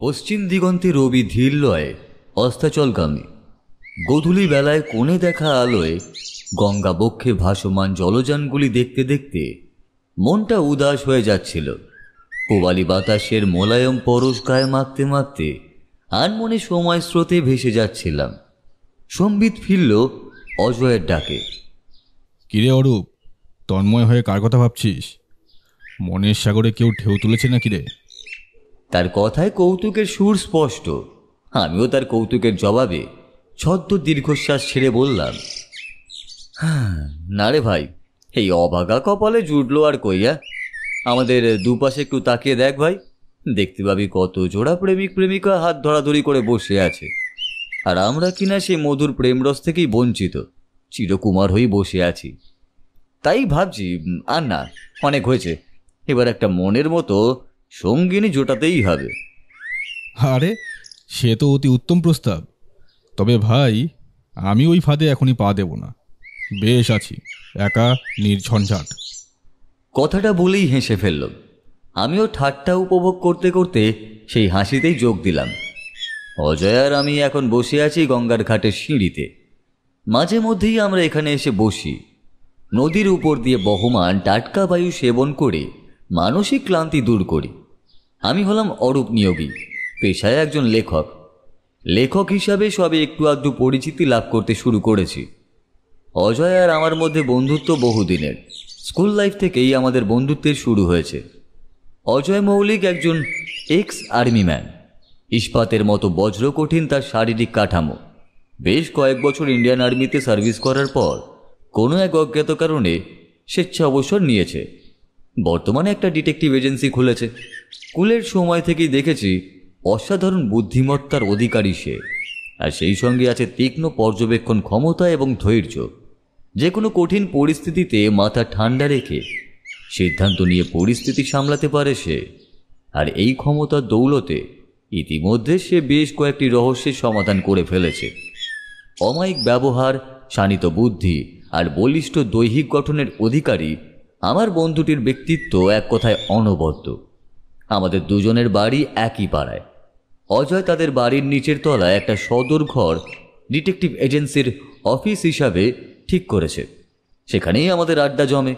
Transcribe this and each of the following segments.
পশ্চিম দিগন্তে রবি ধীর লয়ে অস্তাচলগামী। গোধূলি বেলায় কোণে দেখা আলোয় গঙ্গা বক্ষে ভাসমান জলযানগুলি দেখতে দেখতে মনটা উদাস হয়ে যাচ্ছিল। পূবালি বাতাসের মোলায়ম পরশ গায়ে মাখতে মাখতে আনমনে সময় স্রোতে ভেসে যাচ্ছিলাম। সম্বিত ফিরল অজয়ের ডাকে। কিরে অরূপ, তন্ময় হয়ে কার কথা ভাবছিস? মনের সাগরে কেউ ঢেউ তুলেছে না কিরে? তার কথায় কৌতুকের সুর স্পষ্ট। আমিও তার কৌতুকের জবাবে ছদ্ম দীর্ঘশ্বাস ছেড়ে বললাম, না রে ভাই, এই অভাগা কপালে জুটলো আর কইয়া। আমাদের দুপাশে একটু তাকিয়ে দেখ ভাই, দেখতে পাবি কত জোড়া প্রেমিক প্রেমিকা হাত ধরাধরি করে বসে আছে, আর আমরা কিনা সেই মধুর প্রেমরস থেকেই বঞ্চিত, চিরকুমার হয়েই বসে আছি। তাই ভাবছি, আর না, অনেক হয়েছে, এবার একটা মনের মতো সঙ্গিনী জোটাতেই হবে। আরে সে তো অতি উত্তম প্রস্তাব। তবে ভাই, আমি ওই ফাঁদে এখনই পা দেব না। বেশ আছি, একা, নির্ঝঞ্ঝাট। কথাটা বলেই হেসে ফেলল। আমিও ঠাট্টা উপভোগ করতে করতে সেই হাসিতেই যোগ দিলাম। অজয় আর আমি এখন বসে আছি গঙ্গার ঘাটের সিঁড়িতে। মাঝে মধ্যেই আমরা এখানে এসে বসি। নদীর উপর দিয়ে বহমান টাটকা বায়ু সেবন করে মানসিক ক্লান্তি দূর করি। আমি হলাম অরূপ নিয়োগী, পেশায় একজন লেখক। লেখক হিসাবে সবে একটু আধটু পরিচিতি লাভ করতে শুরু করেছি। অজয় আর আমার মধ্যে বন্ধুত্ব বহুদিনের। স্কুল লাইফ থেকেই আমাদের বন্ধুত্বের শুরু হয়েছে। অজয় মৌলিক একজন এক্স আর্মি ম্যান। ইস্পাতের মতো বজ্র কঠিন তার শারীরিক কাঠামো। বেশ কয়েক বছর ইন্ডিয়ান আর্মিতে সার্ভিস করার পর কোনো এক অজ্ঞাত কারণে স্বেচ্ছা অবসর নিয়েছে। বর্তমানে একটা ডিটেকটিভ এজেন্সি খুলেছে। স্কুলের সময় থেকেই দেখেছি অসাধারণ বুদ্ধিমত্তার অধিকারী সে, আর সেই সঙ্গে আছে তীক্ষ্ণ পর্যবেক্ষণ ক্ষমতা এবং ধৈর্য। যে কোনো কঠিন পরিস্থিতিতে মাথা ঠান্ডা রেখে সিদ্ধান্ত নিয়ে পরিস্থিতি সামলাতে পারে সে। আর এই ক্ষমতার দৌলতে ইতিমধ্যে সে বেশ কয়েকটি রহস্যের সমাধান করে ফেলেছে। অমায়িক ব্যবহার, শানিত বুদ্ধি আর বলিষ্ঠ দৈহিক গঠনের অধিকারী আমার বন্ধুটির ব্যক্তিত্ব এক কথায় অনবদ্য। আমাদের দুজনের বাড়ি একই পাড়ায়। অজয় তাদের বাড়ির নিচের তলায় একটা সদর ঘর ডিটেকটিভ এজেন্সির অফিস হিসাবে ঠিক করেছে। সেখানেই আমাদের আড্ডা জমে।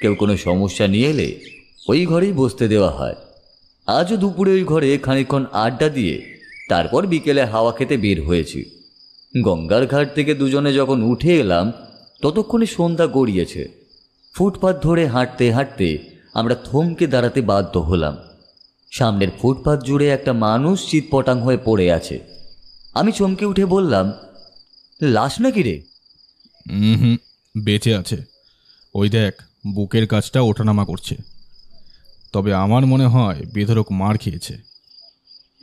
কেউ কোনো সমস্যা নিয়ে এলে ওই ঘরেই বসতে দেওয়া হয়। আজও দুপুরে ওই ঘরে খানিকক্ষণ আড্ডা দিয়ে তারপর বিকেলে হাওয়া খেতে বের হয়েছি। গঙ্গার ঘাট থেকে দুজনে যখন উঠে এলাম ততক্ষণে সন্ধ্যা গড়িয়েছে। ফুটপাত ধরে হাঁটতে হাঁটতে আমরা থমকে দাঁড়াতে বাধ্য হলাম। সামনের ফুটপাত জুড়ে একটা মানুষ চিৎপটাং হয়ে পড়ে আছে। আমি চমকে উঠে বললাম, লাশ নাকি রে? বেঁচে আছে। ওই দেখ, বুকের কাছটা ওঠানামা করছে। তবে আমার মনে হয় বেধড়ক মার খেয়েছে।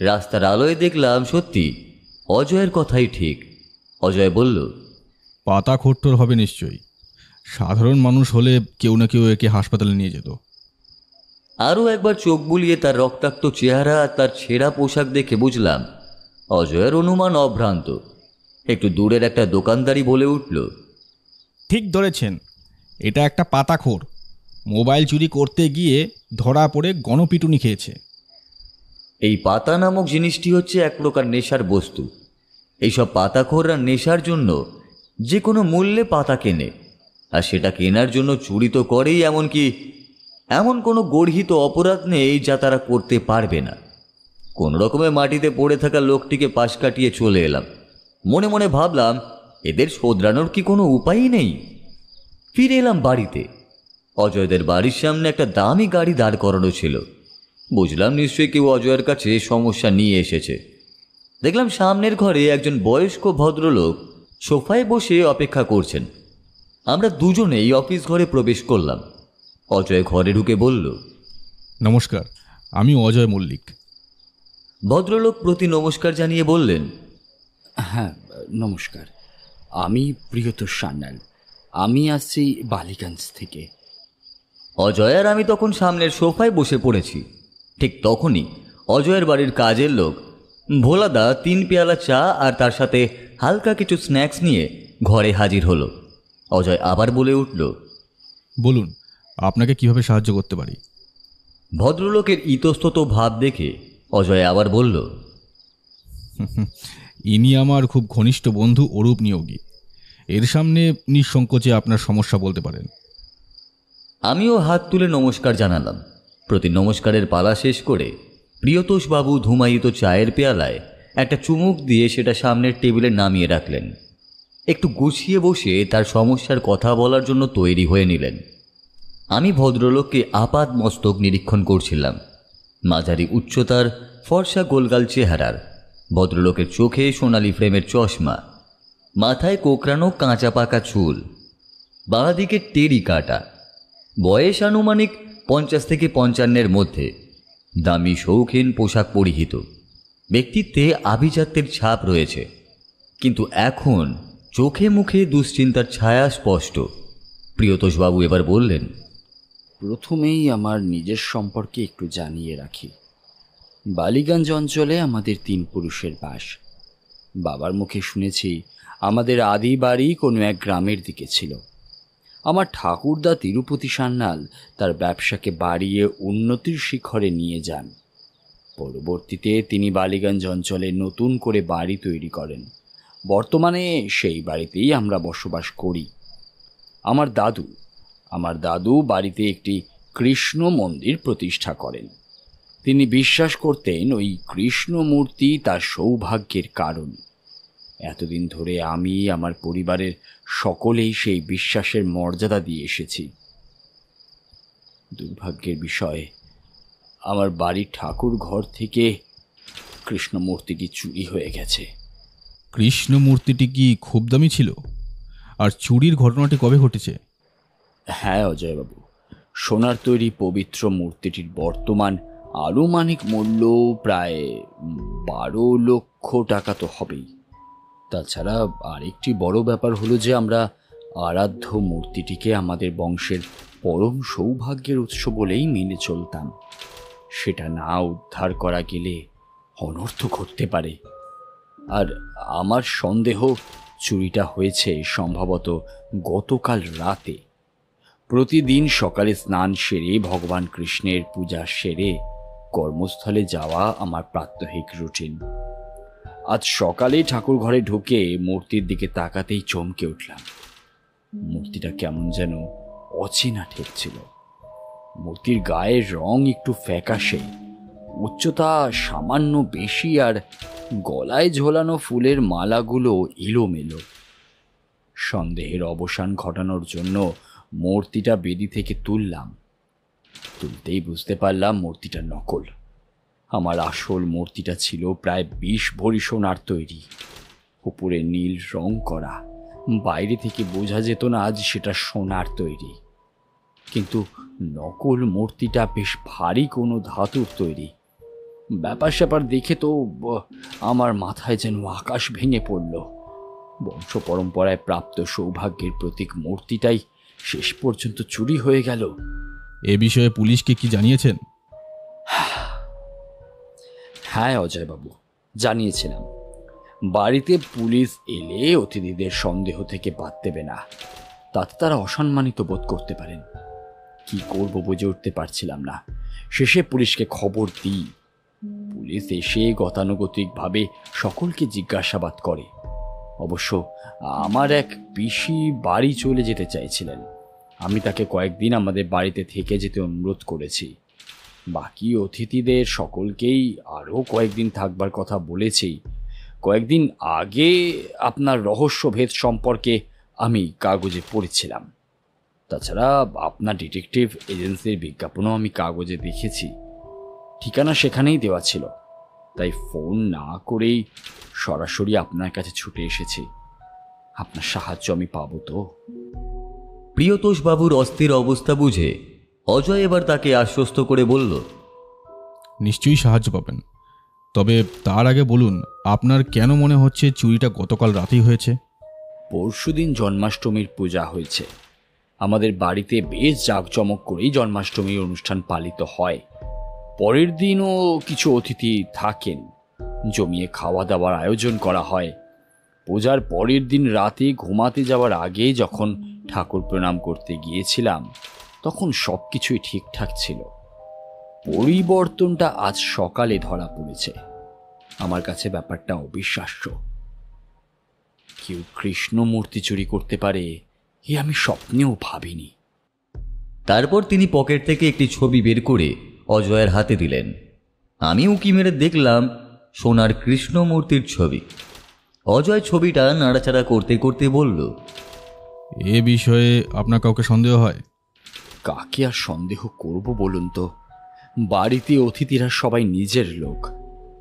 রাস্তার আলোয় দেখলাম সত্যি অজয়ের কথাই ঠিক। অজয় বলল, পাতা খট্টর হবে নিশ্চয়ই। সাধারণ মানুষ হলে কেউ না কেউ একে হাসপাতালে নিয়ে যেত। আরও একবার চোখ বুলিয়ে তার রক্তাক্ত চেহারা আর তার ছেঁড়া পোশাক দেখে বুঝলাম অজয়ের অনুমান অভ্রান্ত। একটু দূরের একটা দোকানদারি বলে উঠল, ঠিক ধরেছেন, এটা একটা পাতাখোর। মোবাইল চুরি করতে গিয়ে ধরা পড়ে গণপিটুনি খেয়েছে। এই পাতা নামক জিনিসটি হচ্ছে এক প্রকার নেশার বস্তু। এইসব পাতাখোররা নেশার জন্য যে কোনো মূল্যে পাতা কেনে, আর সেটা কেনার জন্য চুরি তো করেই। এমনকি এমন কোনো গর্হিত অপরাধ নেই যা তারা করতে পারবে না। কোন রকমে মাটিতে পড়ে থাকা লোকটিকে পাশ কাটিয়ে চলে এলাম। মনে মনে ভাবলাম, এদের শোধরানোর কি কোনো উপায়ই নেই? ফিরে এলাম বাড়িতে। অজয়দের বাড়ির সামনে একটা দামি গাড়ি দাঁড় করানো ছিল। বুঝলাম নিশ্চয়ই কেউ অজয়ের কাছে সমস্যা নিয়ে এসেছে। দেখলাম সামনের ঘরে একজন বয়স্ক ভদ্রলোক সোফায় বসে অপেক্ষা করছেন। আমরা দুজনেই অফিস ঘরে প্রবেশ করলাম। অজয় ঘরে ঢুকে বলল, নমস্কার, আমি অজয় মল্লিক। ভদ্রলোক প্রতি নমস্কার জানিয়ে বললেন, হ্যাঁ নমস্কার, আমি প্রিয়তোষ সান্যাল। আমি আসছি বালিগঞ্জ থেকে। অজয় আর আমি তখন সামনের সোফায় বসে পড়েছি। ঠিক তখনই অজয়ের বাড়ির কাজের লোক ভোলাদা 3 পেয়ালা চা আর তার সাথে হালকা কিছু স্ন্যাক্স নিয়ে ঘরে হাজির হলো। অজয় আবার বলে উঠল, বলুন, আপনাকে কিভাবে সাহায্য করতে পারি? ভদ্রলোকের ইতস্তত ভাব দেখে অজয় আবার বলল, ইনি আমার খুব ঘনিষ্ঠ বন্ধু অরূপ নিয়োগী। এর সামনে নিঃসংকোচে আপনার সমস্যা বলতে পারেন। আমিও হাত তুলে নমস্কার জানালাম। প্রতি নমস্কারের পালা শেষ করে প্রিয়তোষবাবু ধুমায়িত চায়ের পেয়ালায় একটা চুমুক দিয়ে সেটা সামনের টেবিলে নামিয়ে রাখলেন। একটু গুছিয়ে বসে তার সমস্যার কথা বলার জন্য তৈরি হয়ে নিলেন। আমি ভদ্রলোককে আপাদ মস্তক নিরীক্ষণ করছিলাম। মাঝারি উচ্চতার, ফর্সা গোলগাল চেহারার, ভদ্রলোকের চোখে সোনালি ফ্রেমের চশমা, মাথায় কোকড়ানো কাঁচা পাকা চুল, বাঁ দিকে টেরি কাটা, বয়স আনুমানিক 50 থেকে 55-এর মধ্যে, দামি শৌখিন পোশাক পরিহিত, ব্যক্তিত্বে আভিজাত্যের ছাপ রয়েছে, কিন্তু এখন চোখে মুখে দুশ্চিন্তার ছায়া স্পষ্ট। প্রিয়তোষবাবু এবার বললেন, প্রথমেই আমার নিজের সম্পর্কে একটু জানিয়ে রাখি। বালিগঞ্জ অঞ্চলে আমাদের 3 পুরুষের বাস। বাবার মুখে শুনেছি আমাদের আদি বাড়ি কোনো এক গ্রামের দিকে ছিল। আমার ঠাকুরদা তিরুপতি সান্যাল তার ব্যবসাকে বাড়িয়ে উন্নতির শিখরে নিয়ে যান। পরবর্তীতে তিনি বালিগঞ্জ অঞ্চলে নতুন করে বাড়ি তৈরি করেন। বর্তমানে সেই বাড়িতেই আমরা বসবাস করি। আমার দাদু বাড়িতে একটি কৃষ্ণ মন্দির প্রতিষ্ঠা করেন। তিনি বিশ্বাস করতেন ওই কৃষ্ণ মূর্তি তার সৌভাগ্যের কারণ। এতদিন ধরে আমি, আমার পরিবারের সকলেই সেই বিশ্বাসের মর্যাদা দিয়ে এসেছি। দুর্ভাগ্যের বিষয়, আমার বাড়ির ঠাকুর ঘর থেকে কৃষ্ণ মূর্তিটি চুরি হয়ে গেছে। কৃষ্ণ মূর্তিটি কি খুব দামি ছিল? আর চুরির ঘটনাটি কবে ঘটেছে? হ্যাঁ অজয়বাবু, সোনার তৈরি পবিত্র মূর্তিটির বর্তমান আনুমানিক মূল্য প্রায় 12 লক্ষ টাকা তো হবেই। তাছাড়া আরেকটি বড় ব্যাপার হলো যে আমরা আরাধ্য মূর্তিটিকে আমাদের বংশের পরম সৌভাগ্যের উৎস বলেই মেনে চলতাম। সেটা না উদ্ধার করা গেলে অনর্থ ঘটতে পারে। আর আমার সন্দেহ চুরিটা হয়েছে সম্ভবত গতকাল রাতে। প্রতিদিন সকালে স্নান সেরে ভগবান কৃষ্ণের পূজা সেরে কর্মস্থলে যাওয়া আমার প্রাত্যহিক রুটিন। আজ সকালে ঠাকুর ঘরে ঢুকে মূর্তির দিকে তাকাতেই চমকে উঠলাম। মূর্তিটা কেমন যেন অচেনা ঠেকছিল। মূর্তির গায়ের রং একটু ফ্যাকাশে, উচ্চতা সামান্য বেশি, আর গলায় ঝোলানো ফুলের মালাগুলো এলোমেলো। সন্দেহের অবসান ঘটানোর জন্য মূর্তিটা বেদি থেকে তুলতেই বুঝতে পারলাম মূর্তিটা নকল। আমার আসল মূর্তিটা ছিল প্রায় 20 ভরি সোনার তৈরি, উপরে নীল রং করা। বাইরে থেকে বোঝা যেত না আজ সেটা সোনার তৈরি, কিন্তু নকল মূর্তিটা বেশ ভারী কোনো ধাতুর তৈরি। ব্যাপার স্যাপার দেখে তো আমার মাথায় যেন আকাশ ভেঙে পড়ল। বংশ পরম্পরায় প্রাপ্ত সৌভাগ্যের প্রতীক মূর্তিটাই শেষ পর্যন্ত চুরি হয়ে গেল। এ বিষয়ে পুলিশকে কি জানিয়েছেন? হ্যাঁ অজয়বাবু, জানিয়েছিলাম। বাড়িতে পুলিশ এলে অতিথিদের সন্দেহ থেকে বাদ দেবে না, তাতে তারা অসম্মানিত বোধ করতে পারেন। কি করব বুঝে উঠতে পারছিলাম না। শেষে পুলিশকে খবর দিই। পুলিশ এসে গতানুগতিকভাবে সকলকে জিজ্ঞাসাবাদ করে। অবশ্য আমার এক পিসি বাড়ি চলে যেতে চাইছিলেন। আমি তাকে কয়েকদিন আমাদের বাড়িতে থেকে যেতে অনুরোধ করেছি। বাকি অতিথিদের সকলকেই আরও কয়েকদিন থাকবার কথা বলেছি। কয়েকদিন আগে আপনার রহস্যভেদ সম্পর্কে আমি কাগজে পড়েছিলাম। তাছাড়া আপনার ডিটেকটিভ এজেন্সির বিজ্ঞাপনও আমি কাগজে দেখেছি। ঠিকানা সেখানেই দেওয়া ছিল, তাই ফোন না করেই সরাসরি আপনার কাছে ছুটে এসেছি। আপনার সাহায্য আমি পাবো তো? প্রিয়তোষবাবুর অস্থির অবস্থা বুঝে অজয় এবার তাকে আশ্বস্ত করে বলল, নিশ্চয়ই সাহায্য পাবেন, তবে তার আগে বলুন আপনার কেন মনে হচ্ছে চুরিটা গতকাল রাতেই হয়েছে? পরশুদিন জন্মাষ্টমীর পূজা হয়েছে। আমাদের বাড়িতে বেশ জাঁকজমক করেই জন্মাষ্টমীর অনুষ্ঠান পালিত হয়। পরের দিনও কিছু অতিথি থাকেন, জমিয়ে খাওয়া দাওয়ার আয়োজন করা হয়। পূজার পরের দিন রাতে ঘুমাতে যাওয়ার আগে যখন ঠাকুর প্রণাম করতে গিয়েছিলাম, তখন সব কিছুই ঠিকঠাক ছিল। পরিবর্তনটা আজ সকালে ধরা পড়েছে। আমার কাছে ব্যাপারটা অবিশ্বাস্য। কেউ কৃষ্ণ মূর্তি চুরি করতে পারে এ আমি স্বপ্নেও ভাবিনি। তারপর তিনি পকেট থেকে একটি ছবি বের করে অজয়ের হাতে দিলেন। আমি উঁকি মেরে দেখলাম সোনার কৃষ্ণ মূর্তির ছবি। অজয় ছবিটা নাড়াচাড়া করতে করতে বলল, এ বিষয়ে আপনার কাউকে সন্দেহ হয়? কাকে আর সন্দেহ করব বলুন তো? বাড়িতে অতিথিরা সবাই নিজের লোক,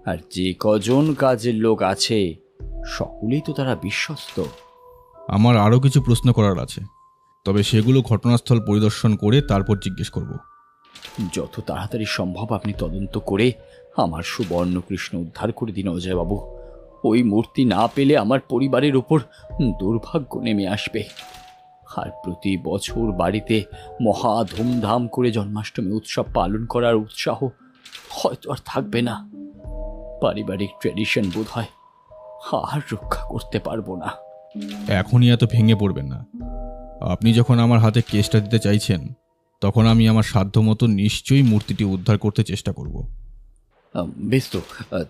আর যে কজন কাজের লোক আছে সকলেই তো তারা বিশ্বস্ত। আমার আরও কিছু প্রশ্ন করার আছে, তবে সেগুলো ঘটনাস্থল পরিদর্শন করে তারপর জিজ্ঞেস করব। যত তাড়াতাড়ি সম্ভব আপনি তদন্ত করে আমার সুবর্ণ কৃষ্ণ উদ্ধার করে দিন অজয়বাবু। ওই মূর্তি না পেলে আমার পরিবারের উপর দুর্ভাগ্য নেমে আসবে। আর প্রতি বছর বাড়িতে মহা ধুমধাম করে জন্মাষ্টমী উৎসব পালন করার উৎসাহ হয়তো আর থাকবে না। পারিবারিক ট্র্যাডিশন বোধ হয় আর রক্ষা করতে পারবো না। এখনই এত ভেঙে পড়বেন না। আপনি যখন আমার হাতে কেসটা দিতে চাইছেন, তখন আমি আমার সাধ্যমতো নিশ্চয়ই মূর্তিটি উদ্ধার করতে চেষ্টা করব। বেশ তো,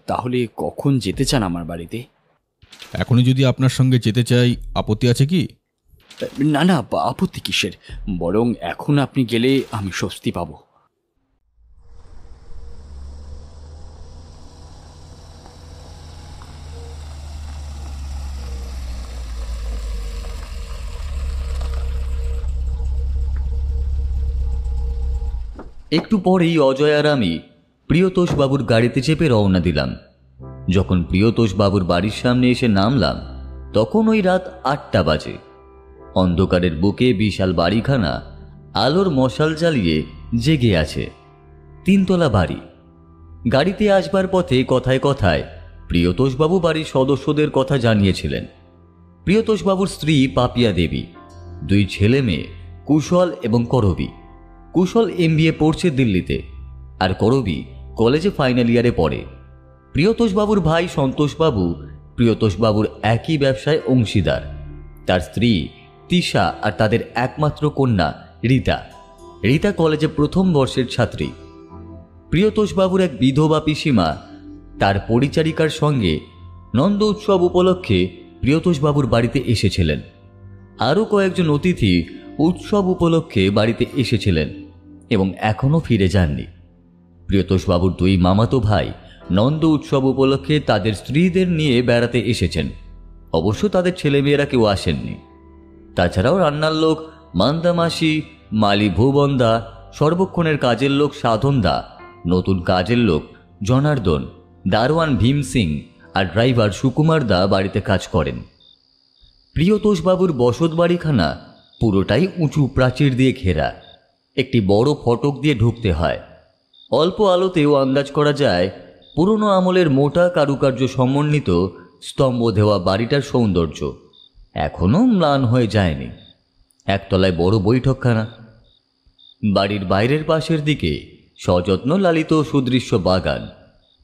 তাহলে কখন যেতে চান আমার বাড়িতে? এখনই যদি আপনার সঙ্গে যেতে চাই, আপত্তি আছে কি? না না, আপত্তি কিসের? বরং এখন আপনি গেলে আমি স্বস্তি পাব। একটু পরেই অজয় আর আমি প্রিয়তোষ বাবুর গাড়িতে চেপে রওনা দিলাম। যখন প্রিয়তোষ বাবুর বাড়ির সামনে এসে নামলাম, তখন ওই রাত 8টা বাজে। অন্ধকারের বুকে বিশাল বাড়িখানা আলোর মশাল জ্বালিয়ে জেগে আছে। 3 তলা বাড়ি। গাড়িতে আসবার পথে কথায় কথায় প্রিয়তোষবাবু বাড়ির সদস্যদের কথা জানিয়েছিলেন। প্রিয়তোষবাবুর স্ত্রী পাপিয়া দেবী, 2 ছেলে মেয়ে কুশল এবং করবী। কুশল MBA পড়ছে দিল্লিতে, আর করবী কলেজে ফাইনাল ইয়ারে পড়ে। প্রিয়তোষবাবুর ভাই সন্তোষবাবু প্রিয়তোষবাবুর একই ব্যবসায় অংশীদার। তার স্ত্রী তিশা আর তাদের একমাত্র কন্যা রীতা। রীতা কলেজে প্রথম বর্ষের ছাত্রী। প্রিয়তোষবাবুর এক বিধবা পিসিমা তার পরিচারিকার সঙ্গে নন্দ উৎসব উপলক্ষে প্রিয়তোষবাবুর বাড়িতে এসেছিলেন। আরও কয়েকজন অতিথি উৎসব উপলক্ষে বাড়িতে এসেছিলেন এবং এখনও ফিরে যাননি। প্রিয়তোষবাবুর 2 মামাতো ভাই নন্দ উৎসব উপলক্ষে তাদের স্ত্রীদের নিয়ে বেড়াতে এসেছেন। অবশ্য তাদের ছেলেমেয়েরা কেউ আসেননি। তাছাড়াও রান্নার লোক মান্দামাসি, মালি ভুবনদা, সর্বক্ষণের কাজের লোক সাধনদা, নতুন কাজের লোক জনার্দন, দারোয়ান ভীম সিং আর ড্রাইভার সুকুমারদা বাড়িতে কাজ করেন। প্রিয়তোষবাবুর বসত বাড়িখানা পুরোটাই উঁচু প্রাচীর দিয়ে ঘেরা। একটি বড় ফটক দিয়ে ঢুকতে হয়। অল্প আলোতেও আন্দাজ করা যায় পুরনো আমলের মোটা কারুকার্য সমন্বিত স্তম্ভ দেওয়া বাড়িটার সৌন্দর্য এখনও ম্লান হয়ে যায়নি। একতলায় বড় বৈঠকখানা। বাড়ির বাইরের পাশের দিকে সযত্ন লালিত সুদৃশ্য বাগান।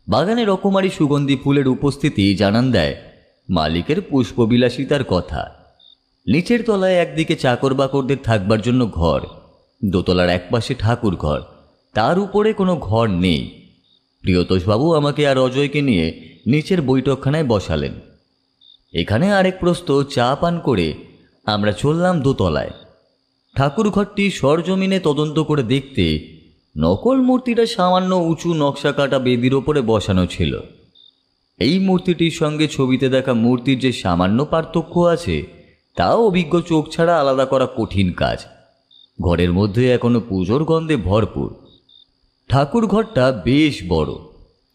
বাগানে রকমারি সুগন্ধি ফুলের উপস্থিতি জানান দেয় মালিকের পুষ্পবিলাসিতার কথা। নিচের তলায় একদিকে চাকর বাকরদের থাকবার জন্য ঘর, দোতলার একপাশে ঠাকুর ঘর, তার উপরে কোনো ঘর নেই। প্রিয়তোষবাবু আমাকে আর অজয়কে নিয়ে নিচের বৈঠকখানায় বসালেন। এখানে আরেক প্রস্ত চা পান করে আমরা চললাম দোতলায়। ঠাকুর ঘরটি সরজমিনে তদন্ত করে দেখতে নকল মূর্তিটা সামান্য উঁচু নকশা কাটা বেদির ওপরে বসানো ছিল। এই মূর্তিটির সঙ্গে ছবিতে দেখা মূর্তির যে সামান্য পার্থক্য আছে তাও অভিজ্ঞ চোখ ছাড়া আলাদা করা কঠিন কাজ। ঘরের মধ্যে এখনো পুজোর গন্ধে ভরপুর। ঠাকুর ঘরটা বেশ বড়।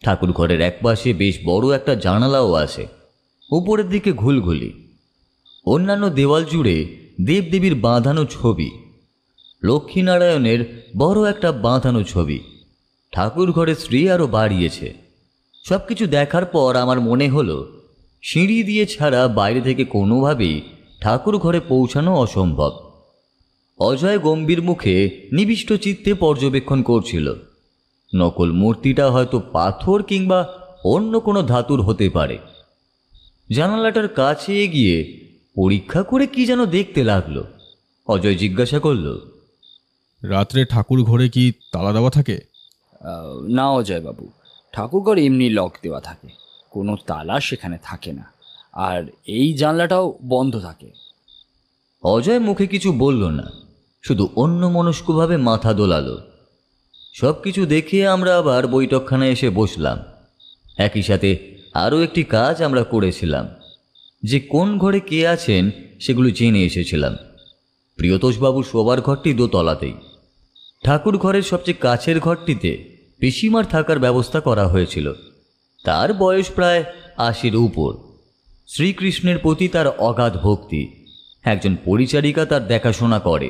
ঠাকুর ঘরের একপাশে বেশ বড় একটা জানালাও আছে, উপরের দিকে ঘুলঘুলি। অন্যান্য দেওয়াল জুড়ে দেবদেবীর বাঁধানো ছবি। লক্ষ্মীনারায়ণের বড় একটা বাঁধানো ছবি। ঠাকুর ঘরে শ্রী আরও বাড়িয়েছে। সব কিছু দেখার পর আমার মনে হলো সিঁড়ি দিয়ে ছাড়া বাইরে থেকে কোনোভাবেই ঠাকুর ঘরে পৌঁছানো অসম্ভব। অজয় গম্ভীর মুখে নিবিষ্ট চিত্তে পর্যবেক্ষণ করছিল। নকল মূর্তিটা হয়তো পাথর কিংবা অন্য কোনো ধাতুর হতে পারে। জানালাটার কাছে এগিয়ে পরীক্ষা করে কি যেন দেখতে লাগলো। অজয় জিজ্ঞাসা করল, রাত্রে ঠাকুর ঘরে কি তালা দেওয়া থাকে? না অজয়বাবু, ঠাকুরঘর এমনি লক দেওয়া থাকে, কোনো তালা সেখানে থাকে না, আর এই জানলাটাও বন্ধ থাকে। অজয় মুখে কিছু বলল না, শুধু অন্যমনস্কভাবে মাথা দোলালো। সব কিছু দেখে আমরা আবার বৈঠকখানায় এসে বসলাম। একই সাথে আরও একটি কাজ আমরা করেছিলাম, যে কোন ঘরে কে আছেন সেগুলো জেনে এসেছিলাম। প্রিয়তোষবাবুর শোবার ঘরটি দোতলাতেই। ঠাকুর ঘরের সবচেয়ে কাছের ঘরটিতে পিসিমার থাকার ব্যবস্থা করা হয়েছিল। তার বয়স প্রায় ৮০-র উপর। শ্রীকৃষ্ণের প্রতি তার অগাধ ভক্তি। একজন পরিচারিকা তার দেখাশোনা করে।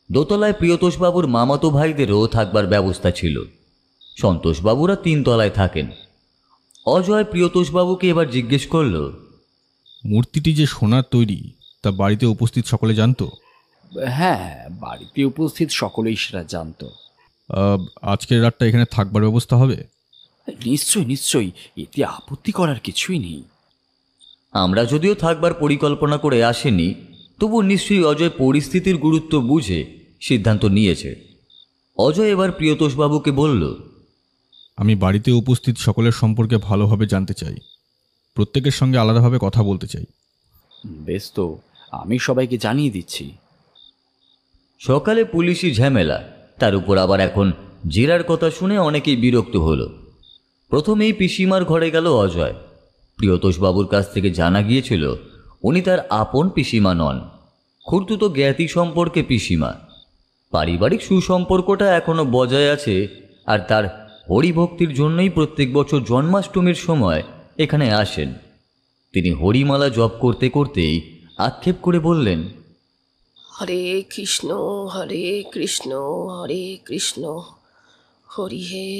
দোতলায় প্রিয়তোষবাবুর মামাতো ভাইদেরও থাকবার ব্যবস্থা ছিল। সন্তোষবাবুরা ৩ তলায় থাকেন। অজয় প্রিয়তোষবাবুকে এবার জিজ্ঞেস করল, মূর্তিটি যে সোনার তৈরি তা বাড়িতে উপস্থিত সকলে জানতো? হ্যাঁ, বাড়িতে উপস্থিত সকলেই সেটা জানতো। আজকের রাতটা এখানে থাকবার ব্যবস্থা হবে? নিশ্চয়ই নিশ্চয়ই, এতে আপত্তি করার কিছুই নেই। আমরা যদিও থাকবার পরিকল্পনা করে আসেনি, তবু নিশ্চয়ই অজয় পরিস্থিতির গুরুত্ব বুঝে সিদ্ধান্ত নিয়েছে। অজয় এবার প্রিয়তোষবাবুকে বলল, আমি বাড়িতে উপস্থিত সকলের সম্পর্কে ভালোভাবে জানতে চাই, প্রত্যেকের সঙ্গে আলাদাভাবে কথা বলতে চাই। বেশ, তো আমি সবাইকে জানিয়ে দিচ্ছি। সকালে পুলিশি ঝামেলা, তার উপর আবার এখন জেরার কথা শুনে অনেকেই বিরক্ত হলো। প্রথমেই পিসিমার ঘরে গেল অজয়। প্রিয়তোষবাবুর কাছ থেকে জানা গিয়েছিল উনি তার আপন পিসিমা নন, খুড়তুতো জ্ঞাতি সম্পর্কে পিসিমা। পারিবারিক সুসম্পর্কটা এখনো বজায় আছে, আর তার হরিভক্তির জন্যই প্রত্যেক বছর জন্মাষ্টমীর সময় এখানে আসেন। তিনি হরিমালা জপ করতে করতেই আক্ষেপ করে বললেন, হরে কৃষ্ণ হরে কৃষ্ণ হরে কৃষ্ণ, হরি হে,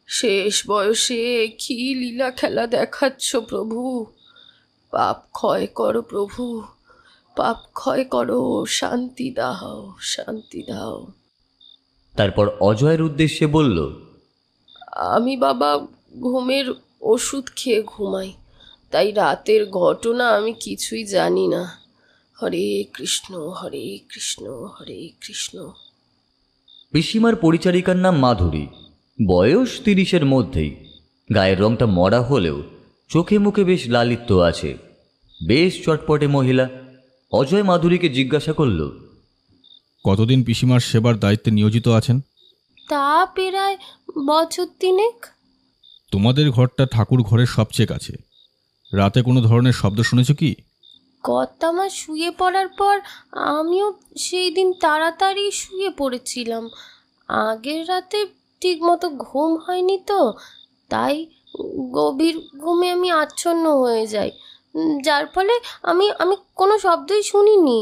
শেষ বয়সে কি লীলা খেলা দেখাচ্ছ প্রভু। পাপ ক্ষয় করো প্রভু, পাপ ক্ষয় করো, শান্তি দাও, শান্তি দাও। তারপর অজয়ের উদ্দেশ্যে বলল, আমি বাবা ঘুমের ওষুধ খেয়ে ঘুমাই, তাই রাতের ঘটনা আমি কিছুই জানি না। হরে কৃষ্ণ হরে কৃষ্ণ হরে কৃষ্ণ। পিসিমার পরিচারিকার নাম মাধুরী, বয়স ৩০-এর মধ্যেই। গায়ের রংটা মরা হলেও চোখে মুখে বেশ লালিত্য আছে, বেশ চটপটে মহিলা। অজয় মাধুরীকে জিজ্ঞাসা করল, কতদিন পিসিমার সেবার দায়িত্বে নিয়োজিত আছেন? তা প্রায় বছর তিনেক। তোমাদের ঘরটা ঠাকুর ঘরের সবচেয়ে কাছে, রাতে কোনো ধরনের শব্দ শুনেছ কি? কর্তামা শুয়ে পড়ার পর আমিও সেই দিন তাড়াতাড়ি শুয়ে পড়েছিলাম। আগের রাতে ঠিক মতো ঘুম হয়নি তো, তাই গভীর ঘুমে আমি আচ্ছন্ন হয়ে যাই, যার ফলে আমি আমি কোনো শব্দই শুনিনি।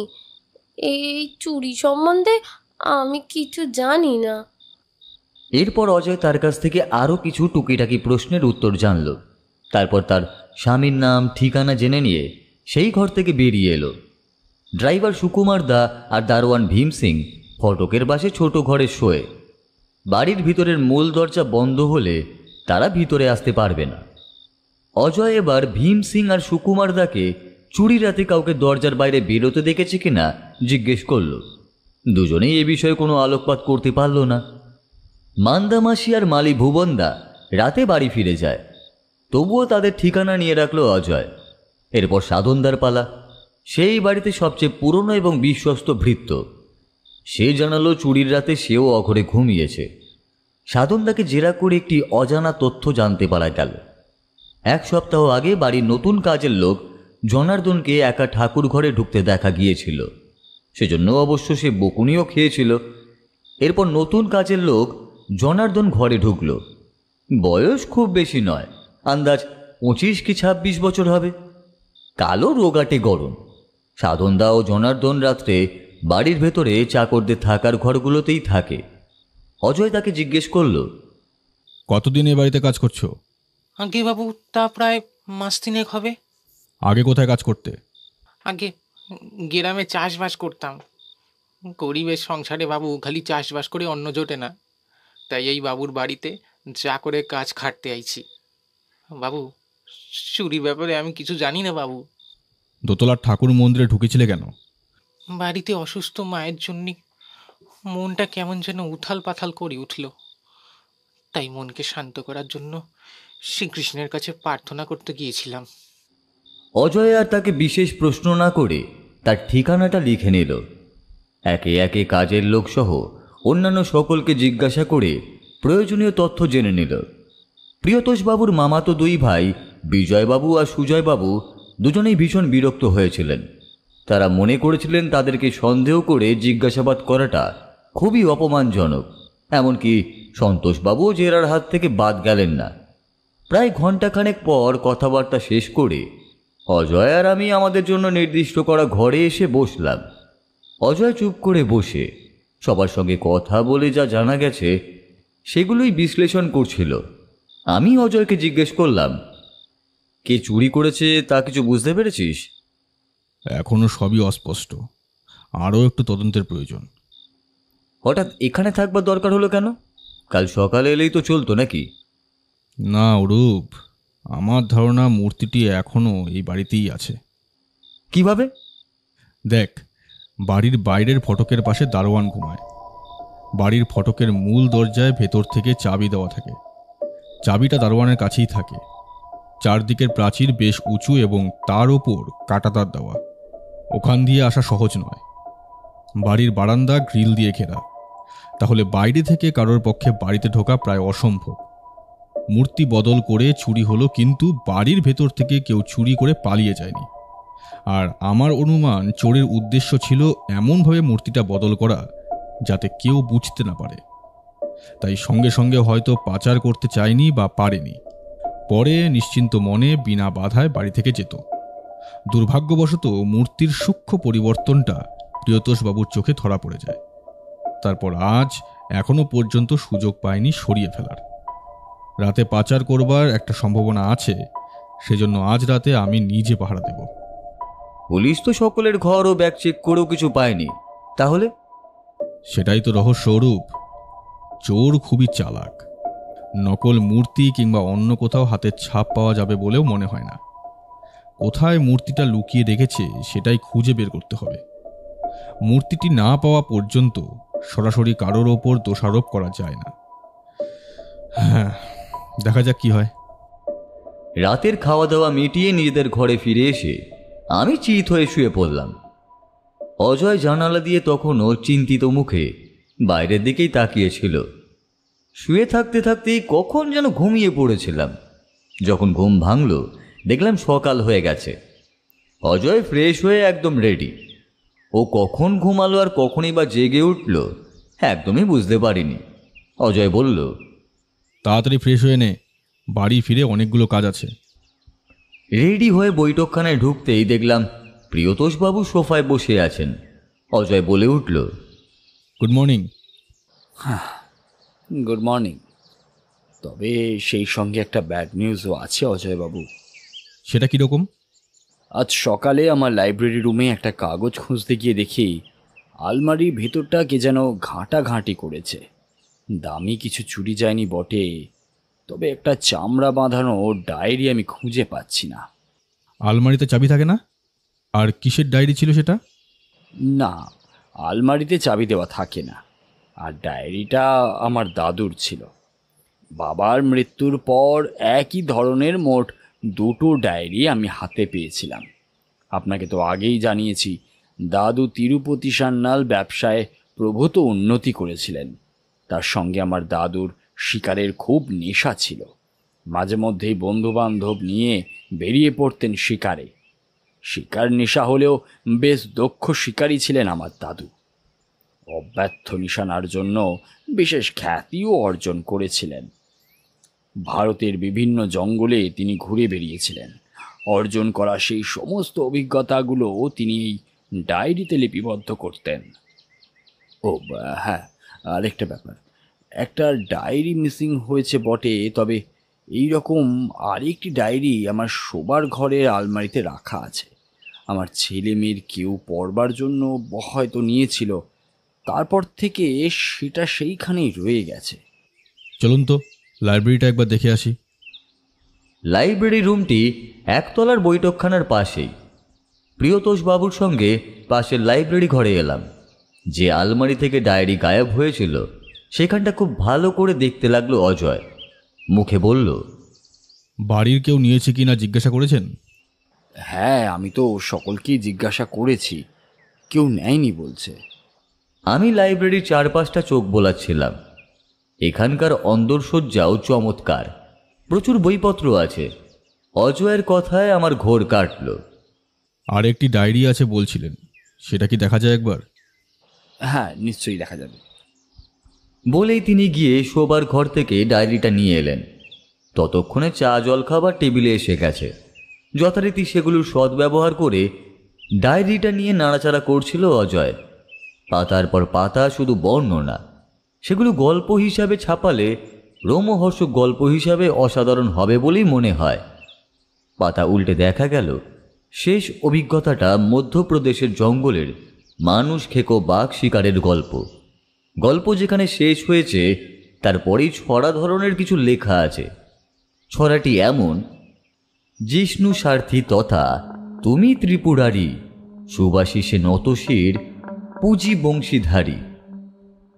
এই চুরি সম্বন্ধে আমি কিছু জানি না। এরপর অজয় তার কাছ থেকে আরও কিছু টুকিটাকি প্রশ্নের উত্তর জানল। তারপর তার স্বামীর নাম ঠিকানা জেনে নিয়ে সেই ঘর থেকে বেরিয়ে এলো। ড্রাইভার সুকুমার দা আর দারোয়ান ভীম সিং ফটকের পাশে ছোট ঘরে শোয়ে। বাড়ির ভিতরের মূল দরজা বন্ধ হলে তারা ভিতরে আসতে পারবে না। অজয় এবার ভীম সিং আর সুকুমার দাকে চুরি রাতে কাউকে দরজার বাইরে বেরোতে দেখেছে কিনা জিজ্ঞেস করল। দুজনেই এ বিষয়ে কোনো আলোকপাত করতে পারল না। মান্দামাসি আর মালি ভুবনদা রাতে বাড়ি ফিরে যায়, তবুও তাদের ঠিকানা নিয়ে রাখলো অজয়। এরপর সাধনদার পালা। সেই বাড়িতে সবচেয়ে পুরনো এবং বিশ্বস্ত ভৃত্য। সে জানালো চুরির রাতে সেও অঘরে ঘুমিয়েছে। সাধনদাকে জেরা করে একটি অজানা তথ্য জানতে পারা গেল। 1 সপ্তাহ আগে বাড়ির নতুন কাজের লোক জনার্দনকে একা ঠাকুর ঘরে ঢুকতে দেখা গিয়েছিল, সেজন্য অবশ্য সে বকুনিও খেয়েছিল। এরপর নতুন কাজের লোক জনার্দন ঘরে ঢুকল। বয়স খুব বেশি নয়, আন্দাজ 25 কি 26 বছর হবে। কালো রোগাটে গরম। সাধনদা ও জনার্দন রাত্রে বাড়ির ভেতরে চাকরদের থাকার ঘরগুলোতেই থাকে। অজয় তাকে জিজ্ঞেস করল, কতদিন এ বাড়িতে কাজ করছো? আগে বাবু তা প্রায় মাস তিনেক হবে। আগে কোথায় কাজ করতে? আগে গ্রামে চাষবাস করতাম। গরিবের সংসারে বাবু খালি চাষবাস করে অন্ন জোটে না, তাই এই বাবুর বাড়িতে যা করে কাজ খাটতে আইছি। বাবু, চুরির ব্যাপারে আমি কিছু জানি না বাবু। দোতলার ঠাকুর মন্দিরে ঢুকেছিলে কেন? বাড়িতে অসুস্থ মায়ের জন্যে মনটা কেমন যেন উথাল পাথাল করে উঠল। তাই মনকে শান্ত করার জন্য শ্রীকৃষ্ণের কাছে প্রার্থনা করতে গিয়েছিলাম। অজয় আর তাকে বিশেষ প্রশ্ন না করে তার ঠিকানাটা লিখে নিল। একে একে কাজের লোকসহ অন্যান্য সকলকে জিজ্ঞাসা করে প্রয়োজনীয় তথ্য জেনে নিল। প্রিয়তোষবাবুর মামাতো দুই ভাই বিজয়বাবু আর সুজয়বাবু দুজনেই ভীষণ বিরক্ত হয়েছিলেন। তারা মনে করেছিলেন তাদেরকে সন্দেহ করে জিজ্ঞাসাবাদ করাটা খুবই অপমানজনক। এমনকি সন্তোষবাবুও জেরার হাত থেকে বাদ গেলেন না। প্রায় ঘণ্টাখানেক পর কথাবার্তা শেষ করে অজয় আর আমি আমাদের জন্য নির্দিষ্ট করা ঘরে এসে বসলাম। অজয় চুপ করে বসে সবার সঙ্গে কথা বলে যা জানা গেছে সেগুলোই বিশ্লেষণ করছিল। আমি অজয়কে জিজ্ঞেস করলাম, কে চুরি করেছে তা কিছু বুঝতে পেরেছিস? এখনো সবই অস্পষ্ট, আরও একটু তদন্তের প্রয়োজন। হঠাৎ এখানে থাকবার দরকার হলো কেন? কাল সকালে এলেই তো চলতো নাকি? না অরূপ, আমার ধারণা মূর্তিটি এখনও এই বাড়িতেই আছে। কিভাবে? দেখ, বাড়ির বাইরের ফটকের পাশে দারোয়ান ঘুমায়। বাড়ির ফটকের মূল দরজায় ভেতর থেকে চাবি দেওয়া থাকে। চাবিটা দারোয়ানের কাছেই থাকে। চারদিকের প্রাচীর বেশ উঁচু এবং তার ওপর কাঁটাতার দেওয়া। ওখান দিয়ে আসা সহজ নয়। বাড়ির বারান্দা গ্রিল দিয়ে ঘেরা, তাহলে বাইরে থেকে কারোর পক্ষে বাড়িতে ঢোকা প্রায় অসম্ভব। মূর্তি বদল করে চুরি হলো, কিন্তু বাড়ির ভেতর থেকে কেউ চুরি করে পালিয়ে যায়নি। আর আমার অনুমান চোরের উদ্দেশ্য ছিল এমনভাবে মূর্তিটা বদল করা যাতে কেউ বুঝতে না পারে। তাই সঙ্গে সঙ্গে হয়তো পাচার করতে চায়নি বা পারেনি। পরে নিশ্চিন্ত মনে বিনা বাধায় বাড়ি থেকে যেত। দুর্ভাগ্যবশত মূর্তির সূক্ষ্ম পরিবর্তনটা প্রিয়তোষবাবুর চোখে ধরা পড়ে যায়। তারপর আজ এখনো পর্যন্ত সুযোগ পায়নি সরিয়ে ফেলার। রাতে পাচার করবার একটা সম্ভাবনা আছে, সেজন্য আজ রাতে আমি নিজে পাহারা দেব। পুলিশ তো সকলের ঘর ও ব্যাগ চেক করেও কিছু পায়নি, তাহলে? সেটাই তো রহস্য অরূপ। চোর খুবই চালাক। নকল মূর্তি কিংবা অন্য কোথাও হাতের ছাপ পাওয়া যাবে বলেও মনে হয় না। কোথায় মূর্তিটা লুকিয়ে রেখেছে সেটাই খুঁজে বের করতে হবে। মূর্তিটি না পাওয়া পর্যন্ত সরাসরি কারোর ওপর দোষারোপ করা যায় না। হ্যাঁ, দেখা যাক কি হয়। রাতের খাওয়া দাওয়া মিটিয়ে নিজেদের ঘরে ফিরে এসে আমি চিত হয়ে শুয়ে পড়লাম। অজয় জানালা দিয়ে তখনও চিন্তিত মুখে বাইরের দিকেই তাকিয়েছিল। শুয়ে থাকতে থাকতেই কখন যেন ঘুমিয়ে পড়েছিলাম। যখন ঘুম ভাঙল দেখলাম সকাল হয়ে গেছে। অজয় ফ্রেশ হয়ে একদম রেডি। ও কখন ঘুমালো আর কখনই বা জেগে উঠল একদমই বুঝতে পারিনি। অজয় বলল, তাড়াতাড়ি ফ্রেশ হয়ে নে, বাড়ি ফিরে অনেকগুলো কাজ আছে। রেডি হয়ে বৈঠকখানায় ঢুকতেই দেখলাম প্রিয়তোষবাবু সোফায় বসে আছেন। অজয় বলে উঠল, গুড মর্নিং। Good morning. তবে সেই সঙ্গে একটা ব্যাড নিউজও আছে অজয়বাবু। সেটা কীরকম? আজ সকালে আমার লাইব্রেরি রুমে একটা কাগজ খুঁজতে গিয়ে দেখি আলমারির ভেতরটা কে যেন ঘাঁটাঘাঁটি করেছে। দামি কিছু চুরি যায়নি বটে, তবে একটা চামড়া বাঁধানো ডায়েরি আমি খুঁজে পাচ্ছি না। আলমারিতে চাবি থাকে না? আর কিসের ডায়েরি ছিল সেটা? না, আলমারিতে চাবি দেওয়া থাকে না। আর ডায়েরিটা আমার দাদুর ছিল। বাবার মৃত্যুর পর একই ধরনের মোট দুটো ডায়েরি আমি হাতে পেয়েছিলাম। আপনাকে তো আগেই জানিয়েছি, দাদু তিরুপতি সান্যাল ব্যবসায় প্রভূত উন্নতি করেছিলেন। তার সঙ্গে আমার দাদুর শিকারের খুব নেশা ছিল। মাঝে মধ্যেই বন্ধুবান্ধব নিয়ে বেরিয়ে পড়তেন শিকারে। শিকার নেশা হলেও বেশ দক্ষ শিকারী ছিলেন আমার দাদু। অব্যর্থ নিশানার জন্য বিশেষ খ্যাতিও অর্জন করেছিলেন। ভারতের বিভিন্ন জঙ্গলে তিনি ঘুরে বেরিয়েছিলেন। অর্জন করা সেই সমস্ত অভিজ্ঞতাগুলো তিনি এই ডায়েরিতে লিপিবদ্ধ করতেন। ও হ্যাঁ, আরেকটা ব্যাপার, একটা ডায়েরি মিসিং হয়েছে বটে, তবে এই রকম আরেকটি ডায়েরি আমার শোবার ঘরের আলমারিতে রাখা আছে। আমার ছেলে মেয়ের কেউ পড়বার জন্য হয়তো নিয়েছিল, তারপর থেকে সেটা সেইখানেই রয়ে গেছে। চলুন তো লাইব্রেরিটা একবার দেখে আসি। লাইব্রেরি রুমটি একতলার বৈঠকখানার পাশেই। প্রিয়তোষবাবুর সঙ্গে পাশের লাইব্রেরি ঘরে এলাম। যে আলমারি থেকে ডায়েরি গায়েব হয়েছিল সেখানটা খুব ভালো করে দেখতে লাগলো অজয়। মুখে বলল, বাড়ির কেউ নিয়েছে কি না জিজ্ঞাসা করেছেন? হ্যাঁ, আমি তো সকলকেই জিজ্ঞাসা করেছি, কেউ নেয়নি বলছে। আমি লাইব্রেরির চারপাশটা চোখ বোলাচ্ছিলাম। এখানকার অন্দরসজ্জাও চমৎকার, প্রচুর বইপত্র আছে। অজয়ের কথায় আমার ঘোর কাটল। আর একটি ডায়েরি আছে বলছিলেন, সেটা কি দেখা যায় একবার? হ্যাঁ, নিশ্চয়ই দেখা যাবে। বলেই তিনি গিয়ে শোবার ঘর থেকে ডায়েরিটা নিয়ে এলেন। ততক্ষণে চা জলখাবার টেবিলে এসে গেছে। যথারীতি সেগুলোর সদ্ব্যবহার করে ডায়েরিটা নিয়ে নাড়াচাড়া করছিল অজয়। পাতার পর পাতা শুধু বর্ণনা। সেগুলো গল্প হিসাবে ছাপালে রোমহর্ষক গল্প হিসাবে অসাধারণ হবে বলেই মনে হয়। পাতা উল্টে দেখা গেল শেষ অভিজ্ঞতাটা মধ্যপ্রদেশের জঙ্গলের মানুষ খেকো বাঘ শিকারের গল্প। গল্প যেখানে শেষ হয়েছে তারপরেই ছড়া ধরনের কিছু লেখা আছে। ছড়াটি এমন: জিষ্ণু স্বার্থী তথা তুমি ত্রিপুরারি, সুবাশিসে নতশির পুঁজি বংশীধারী,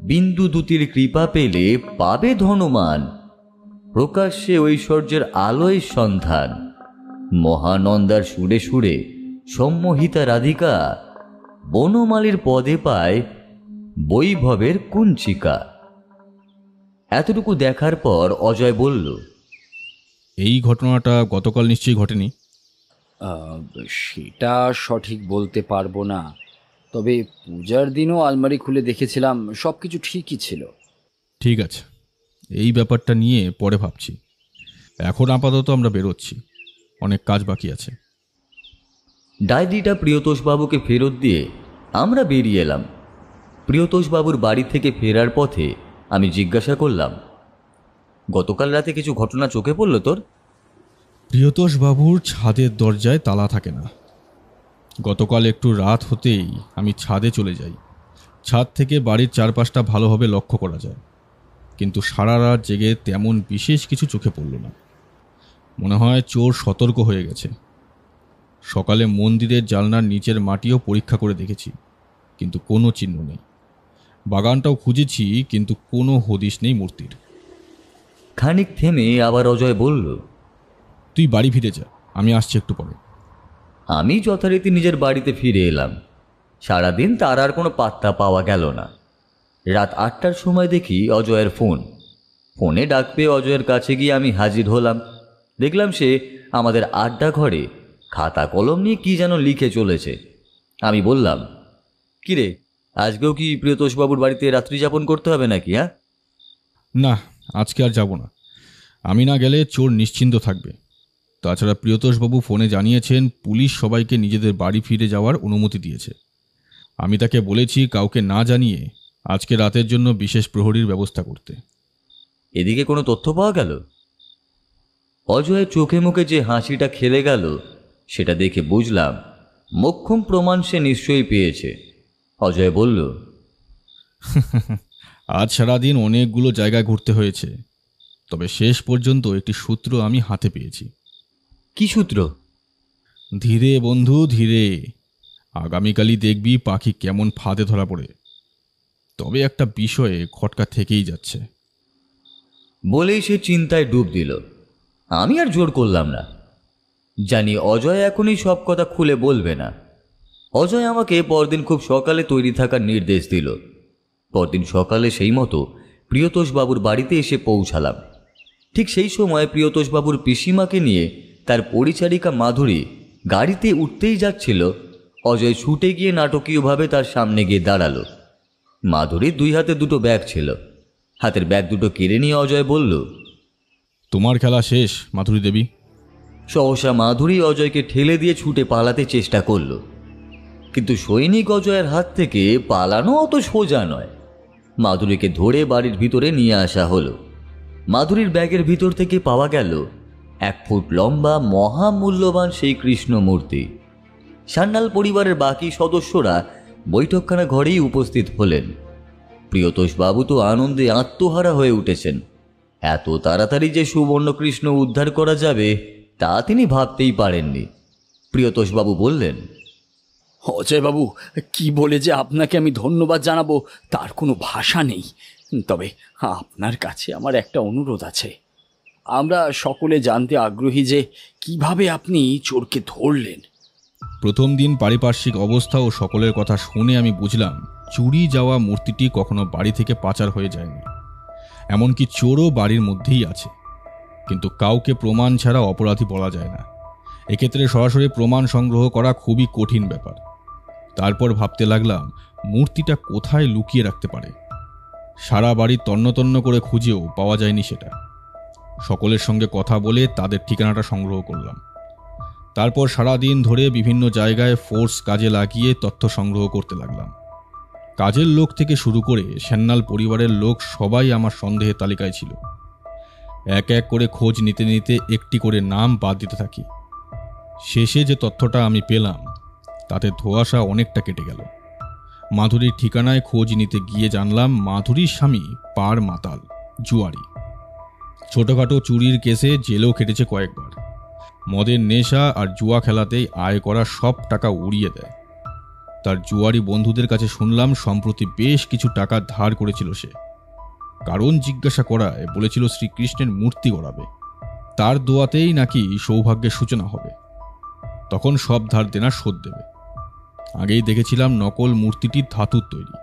বিন্দু দুতির কৃপা পেলে পাবে ধনমান, প্রকাশ্যে ঐশ্বর্যের আলোয় সন্ধান, মহানন্দার সুরে সুরে সম্মোহিতা রাধিকা, বনমালীর পদে পায় বৈভবের কুঞ্চিকা। এতটুকু দেখার পর অজয় বলল, এই ঘটনাটা গতকাল নিশ্চয়ই ঘটেনি? সেটা সঠিক বলতে পারবো না, তবে পূজার দিনও আলমারি খুলে দেখেছিলাম, সব কিছু ঠিকই ছিল। ঠিক আছে, এই ব্যাপারটা নিয়ে পরে ভাবছি। এখন আপাতত আমরা বেরোচ্ছি, অনেক কাজ বাকি আছে। ডায়েরিটা প্রিয়তোষবাবুকে ফেরত দিয়ে আমরা বেরিয়ে এলাম। প্রিয়তোষবাবুর বাড়ি থেকে ফেরার পথে আমি জিজ্ঞাসা করলাম, গতকাল রাতে কিছু ঘটনা চোখে পড়ল তোর? প্রিয়তোষ বাবুর ছাদের দরজায় তালা থাকে না। গতকাল একটু রাত হতেই আমি ছাদে চলে যাই। ছাদ থেকে বাড়ির চারপাশটা ভালোভাবে লক্ষ্য করা যায়, কিন্তু সারা রাত জেগে তেমন বিশেষ কিছু চোখে পড়ল না। মনে হয় চোর সতর্ক হয়ে গেছে। সকালে মন্দিরের জানলার নিচের মাটিও পরীক্ষা করে দেখেছি, কিন্তু কোনো চিহ্ন নেই। বাগানটাও খুঁজেছি, কিন্তু কোনো হদিশ নেই মূর্তির। খানিক থেমে আবার অজয় বলল, তুই বাড়ি ফিরে যা, আমি আসছি একটু পরে। আমি যথারীতি নিজের বাড়িতে ফিরে এলাম। সারাদিন তার আর কোনো পাত্তা পাওয়া গেল না। রাত 8টার সময় দেখি অজয়ের ফোন। ফোনে ডাক পেয়ে অজয়ের কাছে গিয়ে আমি হাজির হলাম। দেখলাম সে আমাদের আড্ডা ঘরে খাতা কলম নিয়ে কী যেন লিখে চলেছে। আমি বললাম, কিরে, আজকেও কি প্রিয়তোষবাবুর বাড়িতে রাত্রি যাপন করতে হবে নাকি? হ্যাঁ? না, আজকে আর যাব না। আমি না গেলে চোর নিশ্চিন্ত থাকবে। তাছাড়া প্রিয়তোষবাবু ফোনে জানিয়েছেন পুলিশ সবাইকে নিজেদের বাড়ি ফিরে যাওয়ার অনুমতি দিয়েছে। আমি তাকে বলেছি কাউকে না জানিয়ে আজকে রাতের জন্য বিশেষ প্রহরীর ব্যবস্থা করতে। এদিকে কোনো তথ্য পাওয়া গেল? অজয়ের চোখে মুখে যে হাসিটা খেলে গেল সেটা দেখে বুঝলাম মোক্ষম প্রমাণ সে নিশ্চয়ই পেয়েছে। অজয় বলল, আজ সারাদিন অনেকগুলো জায়গায় ঘুরতে হয়েছে, তবে শেষ পর্যন্ত একটি সূত্র আমি হাতে পেয়েছি। কি সূত্র? ধীরে বন্ধু ধীরে, আগামীকালই দেখবি পাখি কেমন ফাঁদে ধরা পড়ে। তবে একটা বিষয়ে খটকা থেকেই যাচ্ছে। বলেই সে চিন্তায় ডুব দিল। আমি আর জোর করলাম না। জানি অজয় এখনই সব কথা খুলে বলবে না। অজয় আমাকে পরদিন খুব সকালে তৈরি থাকার নির্দেশ দিল। পরদিন সকালে সেই মতো প্রিয়তোষবাবুর বাড়িতে এসে পৌঁছালাম। ঠিক সেই সময় প্রিয়তোষবাবুর পিসিমাকে নিয়ে তার পরিচারিকা মাধুরী গাড়িতে উঠতেই যাচ্ছিল। অজয় ছুটে গিয়ে নাটকীয়ভাবে তার সামনে গিয়ে দাঁড়ালো। মাধুরীর দুই হাতে দুটো ব্যাগ ছিল। হাতের ব্যাগ দুটো কেড়ে নিয়ে অজয় বলল, তোমার খেলা শেষ মাধুরী দেবী। সহসা মাধুরী অজয়কে ঠেলে দিয়ে ছুটে পালাতে চেষ্টা করল, কিন্তু সৈনিক অজয়ের হাত থেকে পালানো অত সোজা নয়। মাধুরীকে ধরে বাড়ির ভিতরে নিয়ে আসা হলো। মাধুরীর ব্যাগের ভিতর থেকে পাওয়া গেল 1 ফুট লম্বা মহামূল্যবান সেই কৃষ্ণ মূর্তি। সান্যাল পরিবারের বাকি সদস্যরা বৈঠকখানা ঘরেই উপস্থিত হলেন। প্রিয়তোষবাবু তো আনন্দে আত্মহারা হয়ে উঠেছেন। এত তাড়াতাড়ি যে সুবর্ণ কৃষ্ণ উদ্ধার করা যাবে তা তিনি ভাবতেই পারেননি। প্রিয়তোষবাবু বললেন, অজয়বাবু, কি বলে যে আপনাকে আমি ধন্যবাদ জানাবো তার কোনো ভাষা নেই। তবে আপনার কাছে আমার একটা অনুরোধ আছে। আমরা সকলে জানতে আগ্রহী যে কিভাবে আপনি চোরকে ধরলেন। প্রথম দিন পারিপার্শ্বিক অবস্থা ও সকলের কথা শুনে আমি বুঝলাম চুরি যাওয়া মূর্তিটি কখনো বাড়ি থেকে পাচার হয়ে যায়নি। এমনকি চোরও বাড়ির মধ্যেই আছে, কিন্তু কাউকে প্রমাণ ছাড়া অপরাধী বলা যায় না। এক্ষেত্রে সরাসরি প্রমাণ সংগ্রহ করা খুবই কঠিন ব্যাপার। তারপর ভাবতে লাগলাম মূর্তিটা কোথায় লুকিয়ে রাখতে পারে। সারা বাড়ি তন্ন করে খুঁজেও পাওয়া যায়নি সেটা। সকলের সঙ্গে কথা বলে তাদের ঠিকানাটা সংগ্রহ করলাম। তারপর সারা দিন ধরে বিভিন্ন জায়গায় ফোর্স কাজে লাগিয়ে তথ্য সংগ্রহ করতে লাগলাম। কাজের লোক থেকে শুরু করে সান্যাল পরিবারের লোক সবাই আমার সন্দেহের তালিকায় ছিল। এক এক করে খোঁজ নিতে নিতে একটি করে নাম বাদ দিতে থাকি। শেষে যে তথ্যটা আমি পেলাম তাতে ধোঁয়াশা অনেকটা কেটে গেল। মাধুরীর ঠিকানায় খোঁজ নিতে গিয়ে জানলাম মাধুরীর স্বামী পার মাতাল, জুয়ারি। ছোটখাটো চুরির কেসে জেলেও খেটেছে কয়েকবার। মদের নেশা আর জুয়া খেলাতেই আয় করা সব টাকা উড়িয়ে দেয়। তার জুয়ারি বন্ধুদের কাছে শুনলাম সম্প্রতি বেশ কিছু টাকা ধার করেছিল সে। কারণ জিজ্ঞাসা করায় বলেছিল শ্রীকৃষ্ণের মূর্তি গড়াবে, তার দোয়াতেই নাকি সৌভাগ্যের সূচনা হবে, তখন সব ধার দেনা শোধ দেবে। আগেই দেখেছিলাম নকল মূর্তিটি ধাতুর তৈরি,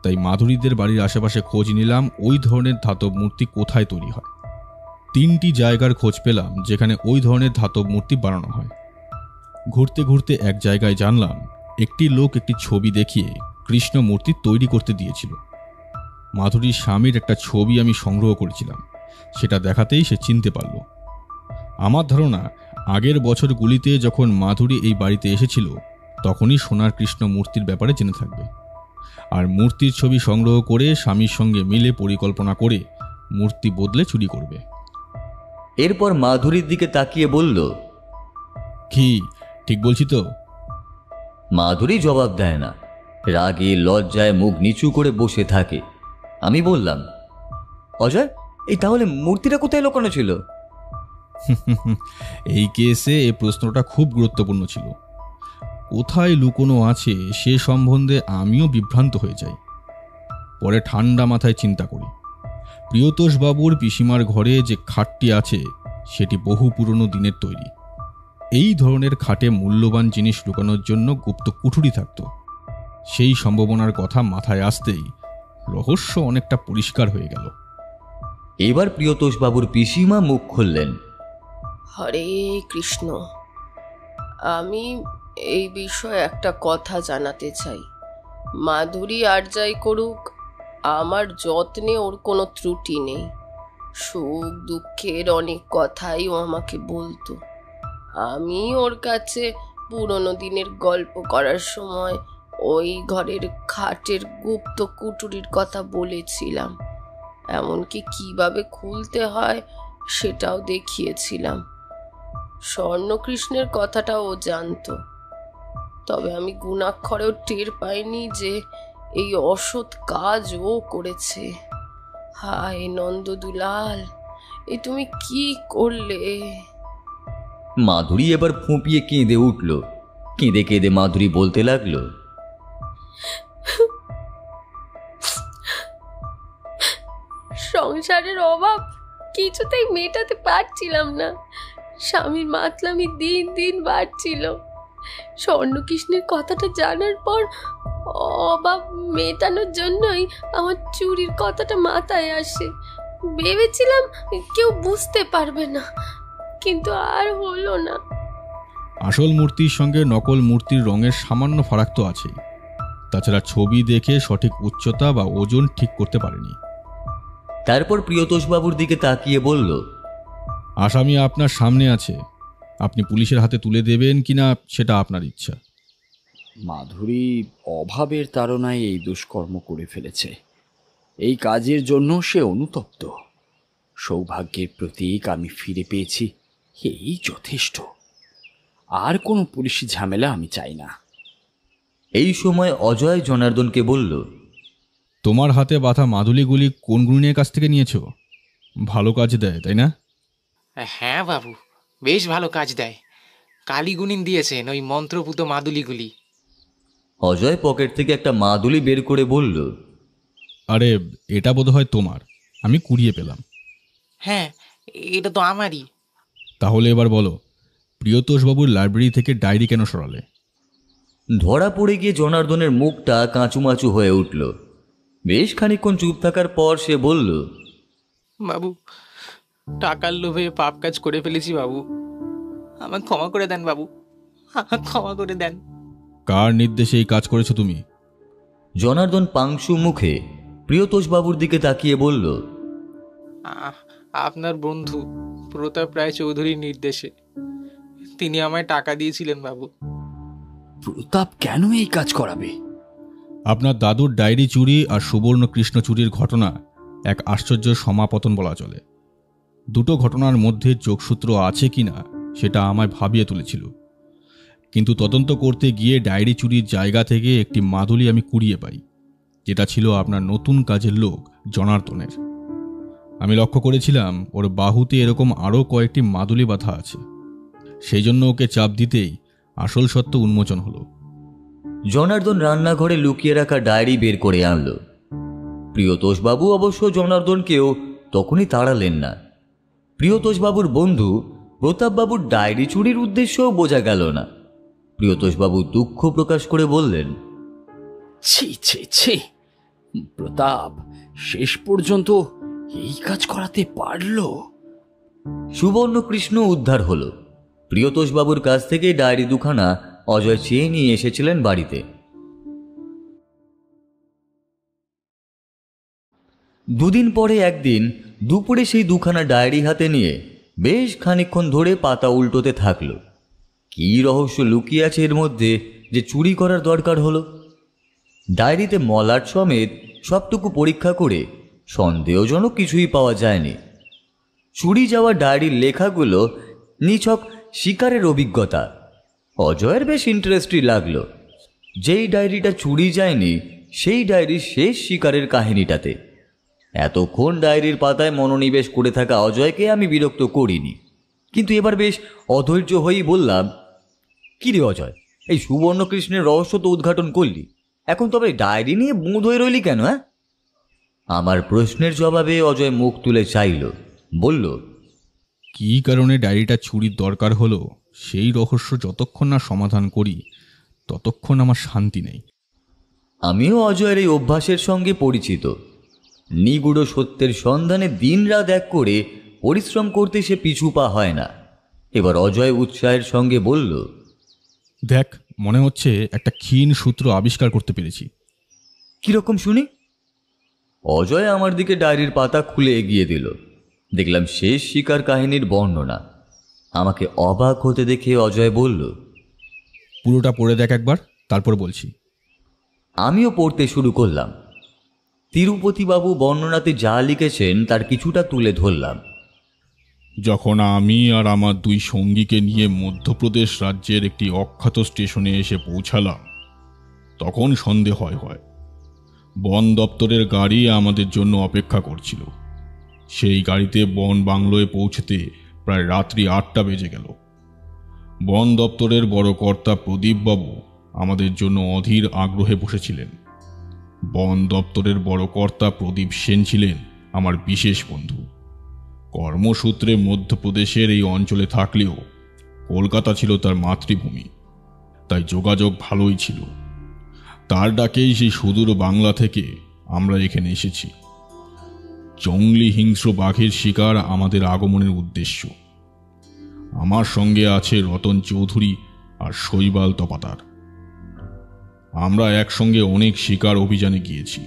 তাই মাধুরীদের বাড়ির আশেপাশে খোঁজ নিলাম ওই ধরনের ধাতব মূর্তি কোথায় তৈরি হয়। 3টি জায়গার খোঁজ পেলাম যেখানে ওই ধরনের ধাতব মূর্তি বানানো হয়। ঘুরতে ঘুরতে এক জায়গায় জানলাম একটি লোক একটি ছবি দেখিয়ে কৃষ্ণ মূর্তি তৈরি করতে দিয়েছিল। মাধুরীর স্বামীর একটা ছবি আমি সংগ্রহ করেছিলাম, সেটা দেখাতেই সে চিনতে পারল। আমার ধারণা আগের বছরগুলিতে যখন মাধুরী এই বাড়িতে এসেছিল তখনই সোনার কৃষ্ণ মূর্তির ব্যাপারে জেনে থাকবে, আর মূর্তির ছবি সংগ্রহ করে স্বামীর সঙ্গে মিলে পরিকল্পনা করে মূর্তি বদলে চুরি করবে। এরপর মাধুরীর দিকে তাকিয়ে বলল, কি ঠিক বলছি তো? মাধুরী জবাব দেয় না, রাগে লজ্জায় মুখ নিচু করে বসে থাকে। আমি বললাম, অজয়, এই তাহলে মূর্তিটা কোথায় লুকানো ছিল? এই কেসে এই প্রশ্নটা খুব গুরুত্বপূর্ণ ছিল। কোথায় লুকোনো আছে সে সম্বন্ধে আমিও বিভ্রান্ত হয়ে যাই। পরে ঠান্ডা মাথায় চিন্তা করি। প্রিয়তোষ বাবুর পিসিমার ঘরে যে খাটটি আছে সেটি বহু পুরনো দিনের তৈরি। এই ধরনের খাটে মূল্যবান জিনিস লুকানোর জন্য গুপ্ত কুঠুরি থাকত। সেই সম্ভাবনার কথা মাথায় আসতেই রহস্য অনেকটা পরিষ্কার হয়ে গেল। এবার প্রিয়তোষ বাবুর পিসিমা মুখ খুললেন। হরে কৃষ্ণ, আমি এই বিষয়ে একটা কথা জানাতে চাই। মাধুরী আর যাই করুক, আমার যত্নে ওর কোনো ত্রুটি নেই। সুখ দুঃখের অনেক কথাই ও আমাকে বলতো। আমি ওর কাছে পুরনো দিনের গল্প করার সময় ওই ঘরের খাটের গুপ্ত কুটুরির কথা বলেছিলাম, এমনকি কিভাবে খুলতে হয় সেটাও দেখিয়েছিলাম। স্বর্ণকৃষ্ণের কথাটা ও জানতো, তবে আমি গুণাক্ষরেও টের পাইনি যে এই অসৎ কাজ ও করেছে। হায় নন্দদুলাল, এ তুমি কি করলে? মাধুরী এবার ফুঁপিয়ে কেঁদে উঠল। কেঁদে কেঁদে মাধুরী বলতে লাগলো, সংসারের অভাব কিছুতেই মেটাতে পারছিলাম না। স্বামীর মাতলামি দিন দিন বাড়ছিল। স্বর্ণকৃষ্ণের কথাটা জানার পর অভাব মেটানোর জন্যই আমার চুরির কথাটা মাথায় আসে। ভেবেছিলাম কেউ বুঝতে পারবে না, কিন্তু আর হলো না। আসল মূর্তির সঙ্গে নকল মূর্তির রঙের সামান্য ফারাক তো আছেই। তাছাড়া ছবি দেখে সঠিক উচ্চতা বা ওজন ঠিক করতে পারেনি। তারপর প্রিয়তোষ বাবুর দিকে তাকিয়ে বলল, আসামি আপনার সামনে আছে, আপনি পুলিশের হাতে তুলে দেবেন কিনা সেটা আপনার ইচ্ছা। মাধুরী অভাবের তাড়নায় এই দুষ্কর্ম করে ফেলেছে। এই কাজের জন্য সে অনুতপ্ত। সৌভাগ্যের প্রতীক আমি ফিরে পেয়েছি, এই যথেষ্ট। আর কোনো পুলিশি ঝামেলা আমি চাই না। এই সময় অজয় জনার্দনকে বলল, তোমার হাতে বাঁধা মাদুলিগুলি কোন গুণের কাছ থেকে নিয়েছ? ভালো কাজ দেয়, তাই না? হ্যাঁ বাবু, বেশ ভালো কাজ দেয়। কালীগুণিন দিয়েছেন ওই মন্ত্রপুত মাদুলিগুলি। অজয় পকেট থেকে একটা মাদুলি বের করে বলল, আরে এটা বোধহয় তোমার, আমি কুড়িয়ে পেলাম। হ্যাঁ, এটা তো আমারই। তাহলে এবার বলো, প্রিয়তোষবাবুর লাইব্রেরি থেকে ডায়েরি কেন সরালে? ধরা পড়ে গিয়ে জনার্দনের মুখটা কাঁচুমাচু হয়ে উঠল। বেশ খানিকক্ষণ চুপ থাকার পর সে বলল, বাবু, টাকার লোভে পাপ কাজ করে ফেলেছি বাবু, আমাকে ক্ষমা করে দেন বাবু, আমাকে ক্ষমা করে দেন। কার নির্দেশে এই কাজ করেছো তুমি? জনার্দন পাংশু মুখে প্রিয়তোষবাবুর দিকে তাকিয়ে বলল, আপনার বন্ধু প্রতাপ রায় চৌধুরীর নির্দেশে। তিনি আমায় টাকা দিয়েছিলেন বাবু। প্রতাপ কেন এই কাজ করাবে? আপনার দাদুর ডায়েরি চুরি আর সুবর্ণ কৃষ্ণ চুরির ঘটনা এক আশ্চর্য সমাপতন বলা চলে। দুটো ঘটনার মধ্যে যোগসূত্র আছে কিনা সেটা আমায় ভাবিয়ে তুলেছিল, কিন্তু তদন্ত করতে গিয়ে ডায়েরি চুরির জায়গা থেকে একটি মাদুলি আমি কুড়িয়ে পাই, যেটা ছিল আপনার নতুন কাজের লোক জনার্দনের। আমি লক্ষ্য করেছিলাম ওর বাহুতে এরকম আরও কয়েকটি মাদুলি বাঁধা আছে। সেই জন্য ওকে চাপ দিতেই আসল সত্য উন্মোচন হলো। জনার্দন রান্নাঘরে লুকিয়ে রাখা ডায়েরি বের করে আনল। প্রিয়তোষবাবু অবশ্য জনার্দনকেও তখনই তাড়ালেন না। প্রিয়তোষবাবুর বন্ধু প্রতাপবাবুর ডায়েরি চুরির উদ্দেশ্যও বোঝা গেল না। প্রিয়তোষবাবু দুঃখ প্রকাশ করে বললেন, ছি ছি ছি, প্রতাপ শেষ পর্যন্ত এই কাজ করাতে পারলো। সুবর্ণকৃষ্ণ উদ্ধার হলো। প্রিয়তোষবাবুর কাছ থেকে ডায়েরি দুখানা অজয় চেয়ে নিয়ে এসেছিলেন বাড়িতে। দুদিন পরে একদিন দুপুরে সেই দুখানা ডায়েরি হাতে নিয়ে বেশ খানিকক্ষণ ধরে পাতা উল্টোতে থাকলো। কী রহস্য লুকিয়ে আছে এর মধ্যে যে চুরি করার দরকার হলো? ডায়েরিতে মলাট সমেত সবটুকু পরীক্ষা করে সন্দেহজনক কিছুই পাওয়া যায়নি। চুরি যাওয়া ডায়েরির লেখাগুলো নিছক শিকারের অভিজ্ঞতা। অজয়ের বেশ ইন্টারেস্টিং লাগলো। যেই ডায়েরিটা চুরি যায়নি সেই ডায়েরির শেষ শিকারের কাহিনীটাতে। এতক্ষণ ডায়েরির পাতায় মনোনিবেশ করে থাকা অজয়কে আমি বিরক্ত করিনি, কিন্তু এবার বেশ অধৈর্য হয়েই বললাম, কী রে অজয়, এই সুবর্ণকৃষ্ণের রহস্য তো উদ্ঘাটন করলি, এখন তবে ডায়েরি নিয়ে বুঁদ হয়ে রইলি কেন? হ্যাঁ? আমার প্রশ্নের জবাবে অজয় মুখ তুলে চাইল, বলল, কী কারণে ডায়েরিটা চুরির দরকার হলো সেই রহস্য যতক্ষণ না সমাধান করি ততক্ষণ আমার শান্তি নেই। আমিও অজয়ের এই অভ্যাসের সঙ্গে পরিচিত। নিগুড় সত্যের সন্ধানে দিনরাত এক করে পরিশ্রম করতে সে পিছু পা হয় না। এবার অজয় উৎসাহের সঙ্গে বলল, দেখ, মনে হচ্ছে একটা ক্ষীণ সূত্র আবিষ্কার করতে পেরেছি। কীরকম শুনি? অজয় আমার দিকে ডায়েরির পাতা খুলে এগিয়ে দিল। দেখলাম শেষ শিকার কাহিনীর বর্ণনা। আমাকে অবাক হতে দেখে অজয় বলল, পুরোটা পড়ে দেখ একবার, তারপর বলছি। আমিও পড়তে শুরু করলাম। তিরুপতিবাবু বর্ণনাতে যা লিখেছেন তার কিছুটা তুলে ধরলাম। যখন আমি আর আমার দুই সঙ্গীকে নিয়ে মধ্যপ্রদেশ রাজ্যের একটি অখ্যাত স্টেশনে এসে পৌঁছালাম, তখন সন্ধে হয়। বন দপ্তরের গাড়ি আমাদের জন্য অপেক্ষা করছিল। সেই গাড়িতে বন বাংলোয় পৌঁছতে প্রায় রাত্রি 8টা বেজে গেল। বন দপ্তরের বড় কর্তা প্রদীপবাবু আমাদের জন্য অধীর আগ্রহে বসেছিলেন। বন দপ্তরের বড় কর্তা প্রদীপ সেন ছিলেন আমার বিশেষ বন্ধু। কর্মসূত্রে মধ্যপ্রদেশের এই অঞ্চলে থাকলেও কলকাতা ছিল তার মাতৃভূমি, তাই যোগাযোগ ভালোই ছিল। তার ডাকেই সেই সুদূর বাংলা থেকে আমরা এখানে এসেছি। জঙ্গলি হিংস্র বাঘের শিকার আমাদের আগমনের উদ্দেশ্য। আমার সঙ্গে আছে রতন চৌধুরী আর শৈবাল তপাতার। আমরা একসঙ্গে অনেক শিকার অভিযানে গিয়েছি।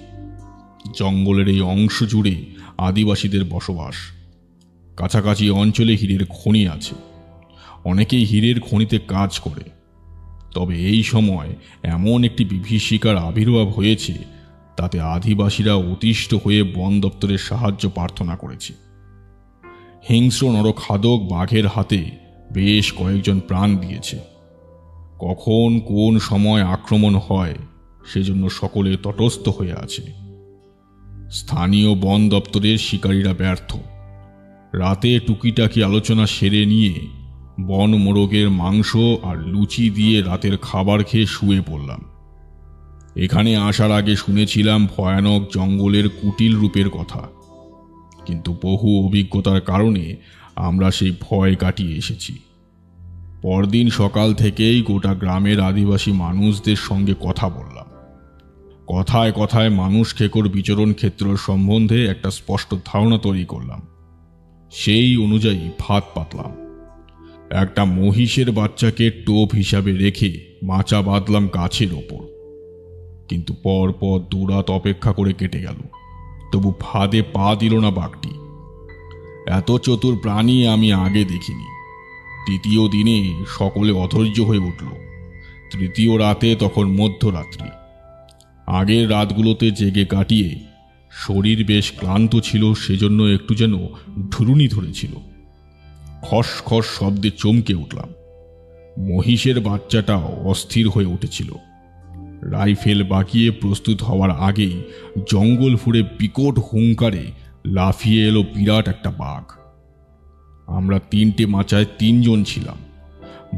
জঙ্গলের এই অংশ জুড়ে আদিবাসীদের বসবাস। কাছাকাছি অঞ্চলে হীরের খনি আছে। অনেকেই হীরের খনিতে কাজ করে। তবে এই সময় এমন একটি বিভীষিকার আবির্ভাব হয়েছে, তাতে আদিবাসীরা অতিষ্ঠ হয়ে বন দপ্তরের সাহায্য প্রার্থনা করেছে। হিংস্র নরখাদক বাঘের হাতে বেশ কয়েকজন প্রাণ দিয়েছে। কখন কোন সময় আক্রমণ হয় সেজন্য সকলে তটস্থ হয়ে আছে। স্থানীয় বন দপ্তরের শিকারীরা ব্যর্থ। রাতে টুকিটাকি আলোচনা সেরে নিয়ে বন মোরগের মাংস আর লুচি দিয়ে রাতের খাবার খেয়ে শুয়ে পড়লাম। এখানে আসার আগে শুনেছিলাম ভয়ানক জঙ্গলের কুটিল রূপের কথা, কিন্তু বহু অভিজ্ঞতার কারণে আমরা সেই ভয় কাটিয়ে এসেছি। পরদিন সকাল থেকেই গোটা গ্রামের আদিবাসী মানুষদের সঙ্গে কথা বললাম। কথায় কথায় মানুষ খেকোর বিচরণ ক্ষেত্র সম্বন্ধে একটা স্পষ্ট ধারণা তৈরি করলাম। সেই অনুযায়ী ভাত পাতলাম। একটা মহিষের বাচ্চাকে টোপ হিসাবে রেখে মাচা বাঁধলাম গাছের ওপর, কিন্তু পর পর দুরাত অপেক্ষা করে কেটে গেল, তবু ফাঁদে পা দিল না বাঘটি। এত চতুর প্রাণী আমি আগে দেখিনি। তৃতীয় দিনে সকলে অধৈর্য হয়ে উঠল। তৃতীয় রাতে তখন মধ্যরাত্রি। আগের রাতগুলোতে জেগে কাটিয়ে শরীর বেশ ক্লান্ত ছিল, সেজন্য একটু যেন ঢুরুনি ধরেছিল। খস খস শব্দে চমকে উঠলাম। মহিষের বাচ্চাটাও অস্থির হয়ে উঠেছিল। রাইফেল বাঁকিয়ে প্রস্তুত হওয়ার আগেই জঙ্গল ফুঁড়ে বিকট হুঙ্কারে লাফিয়ে এলো বিরাট একটা বাঘ। আমরা 3টে মাচায় 3 জন ছিলাম।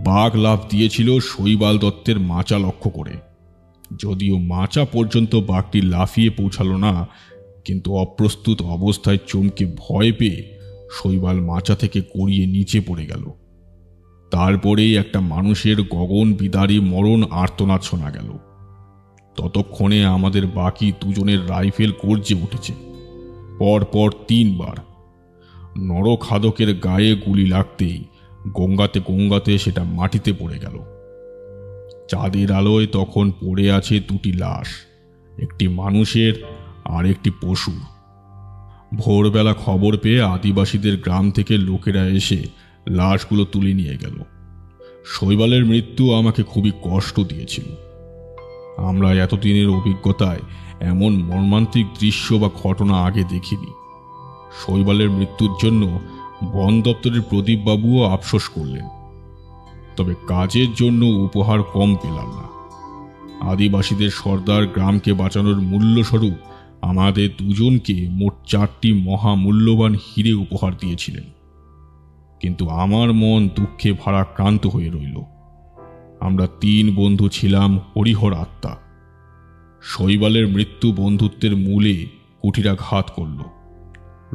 বাঘ লাফ দিয়েছিল শৈবাল দত্তের মাচা লক্ষ্য করে। যদিও মাচা পর্যন্ত বাঘটি লাফিয়ে পৌঁছালো না, কিন্তু অপ্রস্তুত অবস্থায় চমকে ভয় পেয়ে শৈবাল মাচা থেকে গড়িয়ে নিচে পড়ে গেল। তারপরেই একটা মানুষের গগন বিদারী মরণ আর্তনাদ শোনা গেল। ততক্ষণে আমাদের বাকি 2 জনের রাইফেল গর্জে উঠেছে, পরপর 3 বার। নরখাদকের গায়ে গুলি লাগতেই গঙ্গাতে গঙ্গাতে সেটা মাটিতে পড়ে গেল। চাঁদের আলোয় তখন পড়ে আছে 2টি লাশ, একটি মানুষের আর একটি পশুর। ভোরবেলা খবর পেয়ে আদিবাসীদের গ্রাম থেকে লোকেরা এসে লাশগুলো তুলে নিয়ে গেল। শৈবালের মৃত্যু আমাকে খুবই কষ্ট দিয়েছিল। আমরা এতদিনের অভিজ্ঞতায় এমন মর্মান্তিক দৃশ্য বা ঘটনা আগে দেখিনি। শৈবালের মৃত্যুর জন্য বন দপ্তরের প্রদীপবাবুও আফসোস করলেন, তবে কাজের জন্য উপহার কম পেলাম না। আদিবাসীদের সর্দার গ্রামকে বাঁচানোর মূল্যস্বরূপ আমাদের 2 জনকে মোট 4টি মহামূল্যবান হিরে উপহার দিয়েছিলেন। কিন্তু আমার মন দুঃখে ভারাক্রান্ত হয়ে রইল। আমরা 3 বন্ধু ছিলাম হরিহর আত্মা। শৈবালের মৃত্যু বন্ধুত্বের মূলে কুটিরাঘাত করল।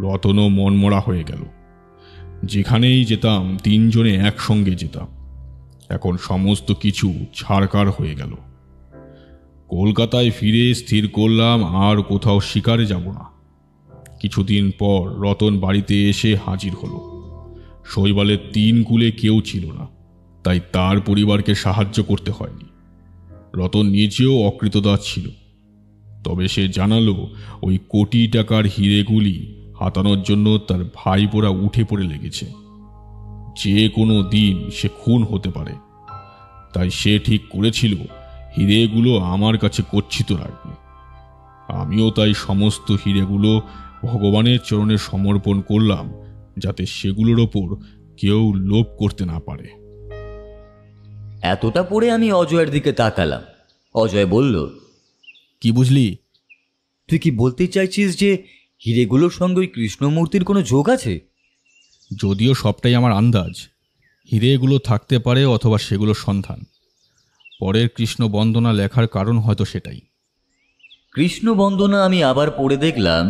রতনও মনমরা হয়ে গেল। যেখানেই যেতাম 3 জনে একসঙ্গে যেতাম। এখন সমস্ত কিছু ছাড়কার হয়ে গেল। কলকাতায় ফিরে স্থির করলাম আর কোথাও শিকারে যাব না। কিছুদিন পর রতন বাড়িতে এসে হাজির হলো। শৈবালের 3 কুলে কেউ ছিল না, তাই তার পরিবারকে সাহায্য করতে হয়নি। রতন নিজেও অকৃতদাস ছিল, তবে সে জানালো ওই কোটি টাকার হিরেগুলি হাতানোর জন্য তার ভাইপোরা উঠে পড়ে লেগেছে। যে কোনো দিন সে খুন হতে পারে, তাই সে ঠিক করেছিল হিরেগুলো আমার কাছে গচ্ছিত রাখবে। আমিও তাই সমস্ত হিরেগুলো ভগবানের চরণে সমর্পণ করলাম, যাতে সেগুলোর ওপর কেউ লোভ করতে না পারে। এতটা পড়ে আমি অজয়ের দিকে তাকালাম। অজয় বলল, কি বুঝলি? তুই কি বলতে চাইছিস যে হিরেগুলোর সঙ্গে ওই কৃষ্ণমূর্তির কোনো যোগ আছে? যদিও সবটাই আমার আন্দাজ। হিরেগুলো থাকতে পারে অথবা সেগুলোর সন্ধান। পরের কৃষ্ণ বন্দনা লেখার কারণ হয়তো সেটাই। কৃষ্ণ বন্দনা আমি আবার পড়ে দেখলাম,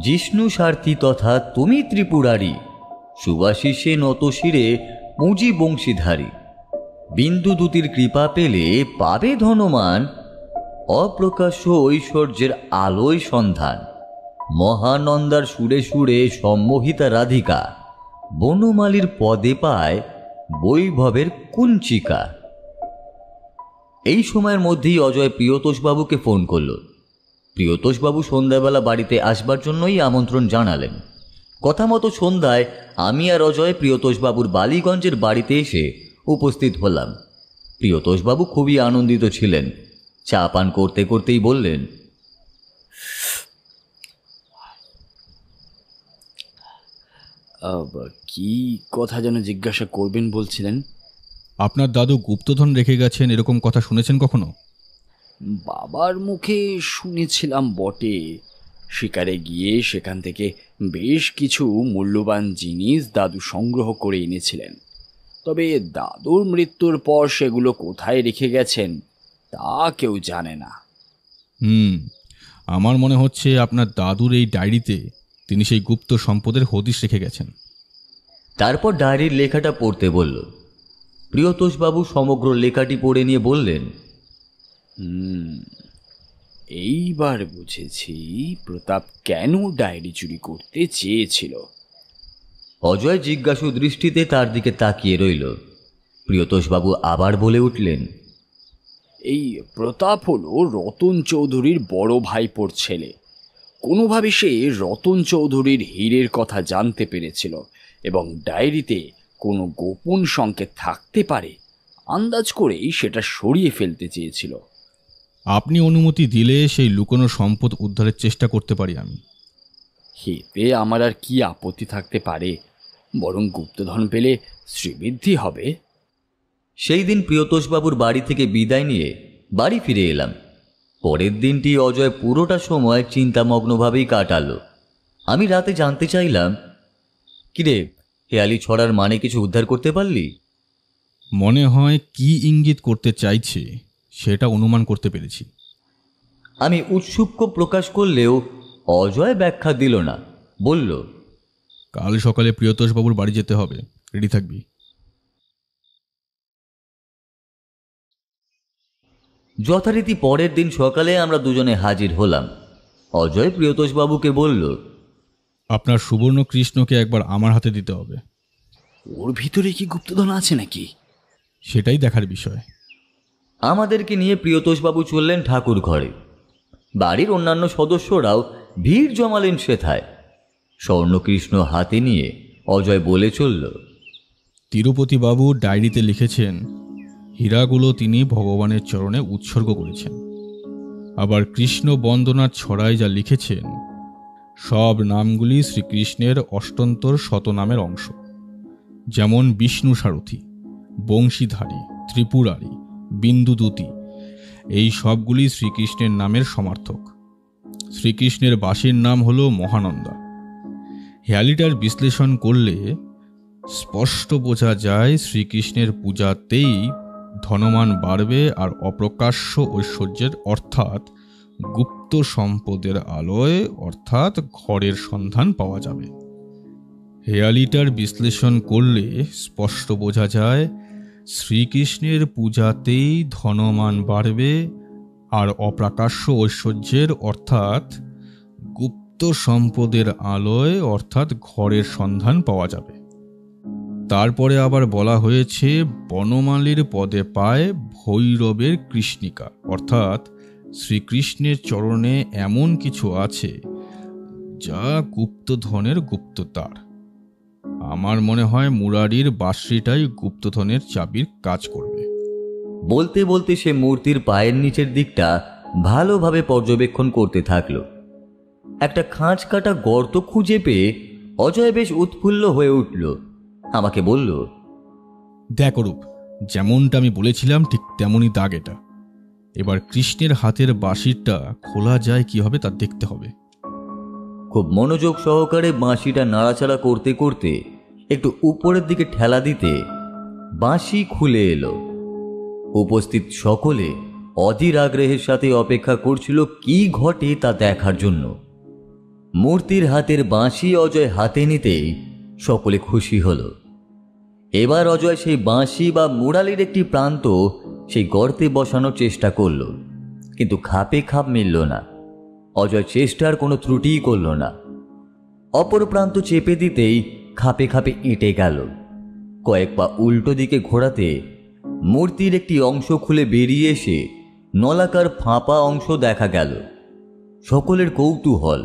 জিষ্ণু সারথি তথা তুমি ত্রিপুরারি, সুবাশিসে নত শিরে মুজি বংশীধারী, বিন্দু দূতির কৃপা পেলে পাবে ধনমান, অপ্রকাশ্য ঐশ্বর্যের আলোয় সন্ধান, মহানন্দার সুরে সুরে সম্মোহিতা রাধিকা, বনমালীর পদে পায় বৈভবের কুঞ্চিকা। এই সময়ের মধ্যেই অজয় প্রিয়তোষবাবুকে ফোন করল। প্রিয়তোষবাবু সন্ধ্যাবেলা বাড়িতে আসবার জন্যই আমন্ত্রণ জানালেন। কথা মতো সন্ধ্যায় আমি আর অজয় প্রিয়তোষবাবুর বালিগঞ্জের বাড়িতে এসে উপস্থিত হলাম। প্রিয়তোষবাবু খুবই আনন্দিত ছিলেন। চা পান করতে করতেই বললেন, কি কথা যেন জিজ্ঞাসা করবেন বলছিলেন? আপনার দাদু গুপ্তধন রেখে গেছেন, এরকম কথা শুনেছেন কখনো? বাবার মুখে শুনেছিলাম বটে। শিকারে গিয়ে সেখান থেকে বেশ কিছু মূল্যবান জিনিস দাদু সংগ্রহ করে এনেছিলেন। তবে দাদুর মৃত্যুর পর সেগুলো কোথায় রেখে গেছেন তা কেউ জানে না। আমার মনে হচ্ছে আপনার দাদুর এই ডায়েরিতে তিনি সেই গুপ্ত সম্পদের হদিশ রেখে গেছেন। তারপর ডায়েরির লেখাটা পড়তে বলল। প্রিয়তোষবাবু সমগ্র লেখাটি পড়ে নিয়ে বললেন, এইবার বুঝেছি প্রতাপ কেন ডায়েরি চুরি করতে চেয়েছিল। অজয় জিজ্ঞাসু দৃষ্টিতে তার দিকে তাকিয়ে রইল। প্রিয়তোষবাবু আবার বলে উঠলেন, এই প্রতাপ হলো রতন চৌধুরীর বড় ভাইপোর ছেলে। কোনোভাবে সে রতন চৌধুরীর হীরের কথা জানতে পেরেছিল এবং ডায়েরিতে কোনো গোপন সংকেত থাকতে পারে আন্দাজ করেই সেটা সরিয়ে ফেলতে চেয়েছিল। আপনি অনুমতি দিলে সেই লুকোনো সম্পদ উদ্ধারের চেষ্টা করতে পারি আমি। এতে আমার আর কি আপত্তি থাকতে পারে, বরং গুপ্তধন পেলে শ্রীবৃদ্ধি হবে। সেই দিন প্রিয়তোষবাবুর বাড়ি থেকে বিদায় নিয়ে বাড়ি ফিরে এলাম। পরের দিনটি অজয় পুরোটা সময় চিন্তামগ্নভাবেই কাটালো। আমি রাতে জানতে চাইলাম, কিরে, হেয়ালি ছড়ার মানে কিছু উদ্ধার করতে পারলি? মনে হয় কি ইঙ্গিত করতে চাইছে সেটা অনুমান করতে পেরেছি। আমি উৎসুক্য প্রকাশ করলেও অজয় ব্যাখ্যা দিল না। বলল, কাল সকালে প্রিয়তোষবাবুর বাড়ি যেতে হবে, রেডি থাকবি। যথারীতি পরের দিন সকালে আমরা দুজনে হাজির হলাম। অজয় প্রিয়তোষবাবুকে বলল, আপনার সুবর্ণ কৃষ্ণকে একবার আমার হাতে দিতে হবে। ওর ভিতরে কি গুপ্তধন আছে নাকি? সেটাই দেখার বিষয়। আমাদেরকে নিয়ে প্রিয়তোষবাবু চললেন ঠাকুর ঘরে। বাড়ির অন্যান্য সদস্যরাও ভিড় জমালেন সেথায়। স্বর্ণকৃষ্ণ হাতে নিয়ে অজয় বলে চলল, তিরুপতিবাবু ডায়েরিতে লিখেছেন হীরাগুলো তিনি ভগবানের চরণে উৎসর্গ করেছেন। আবার কৃষ্ণ বন্দনার ছড়ায় যা লিখেছেন সব নামগুলি শ্রীকৃষ্ণের অষ্টন্তর শতনামের অংশ, যেমন বিষ্ণু সারথী, বংশীধারী, ত্রিপুরারি, বিন্দুদূতী, এই সবগুলি শ্রীকৃষ্ণের নামের সমার্থক। শ্রীকৃষ্ণের বাসীর নাম হল মহানন্দা। হেয়ালিটার বিশ্লেষণ করলে স্পষ্ট বোঝা যায় শ্রীকৃষ্ণের পূজাতেই ধনমান বাড়বে আর অপ্রকাশ্য ঐশ্বর্যের অর্থাৎ গুপ্ত সম্পদের আলোয় অর্থাৎ ঘরের সন্ধান পাওয়া যাবে। হেয়ালিটার বিশ্লেষণ করলে স্পষ্ট বোঝা যায় শ্রীকৃষ্ণের পূজাতেই ধনমান বাড়বে আর অপ্রকাশ্য ঐশ্বর্যের অর্থাৎ গুপ্ত সম্পদের আলোয় অর্থাৎ ঘরের সন্ধান পাওয়া যাবে। তারপরে আবার বলা হয়েছে বনমালীর পদে পায় ভৈরবের কৃষ্ণিকা, অর্থাৎ শ্রীকৃষ্ণের চরণে এমন কিছু আছে যা গুপ্তধনের গুপ্ততার। আমার মনে হয় মুরারির বাঁশরিটাই গুপ্তধনের চাবির কাজ করবে। বলতে বলতে সে মূর্তির পায়ের নিচের দিকটা ভালোভাবে পর্যবেক্ষণ করতে থাকল। একটা খাঁজ কাটা গর্ত খুঁজে পেয়ে অজয় বেশ উৎফুল্ল হয়ে উঠল। আমাকে বলল, দেখ অরূপ, যেমনটা আমি বলেছিলাম ঠিক তেমনই দাগ এটা। এবার কৃষ্ণের হাতের বাঁশিটা খোলা যায় কি হবে তা দেখতে হবে। খুব মনোযোগ সহকারে বাঁশিটা নাড়াচাড়া করতে করতে একটু উপরের দিকে ঠেলা দিতে বাঁশি খুলে এলো। উপস্থিত সকলে অধীর আগ্রহের সাথে অপেক্ষা করছিল কি ঘটে তা দেখার জন্য। মূর্তির হাতের বাঁশি অজয় হাতে নিতেই সকলে খুশি হলো। এবার অজয় সেই বাঁশি বা মুরালির একটি প্রান্ত সেই গর্তে বসানোর চেষ্টা করল, কিন্তু খাপে খাপ মিলল না। অজয় চেষ্টার কোনো ত্রুটিই করল না। অপর প্রান্ত চেপে দিতেই খাপে খাপে এঁটে গেল। কয়েক পা উল্টো দিকে ঘোরাতে মূর্তির একটি অংশ খুলে বেরিয়ে এসে নলাকার ফাঁপা অংশ দেখা গেল। সকলের কৌতূহল,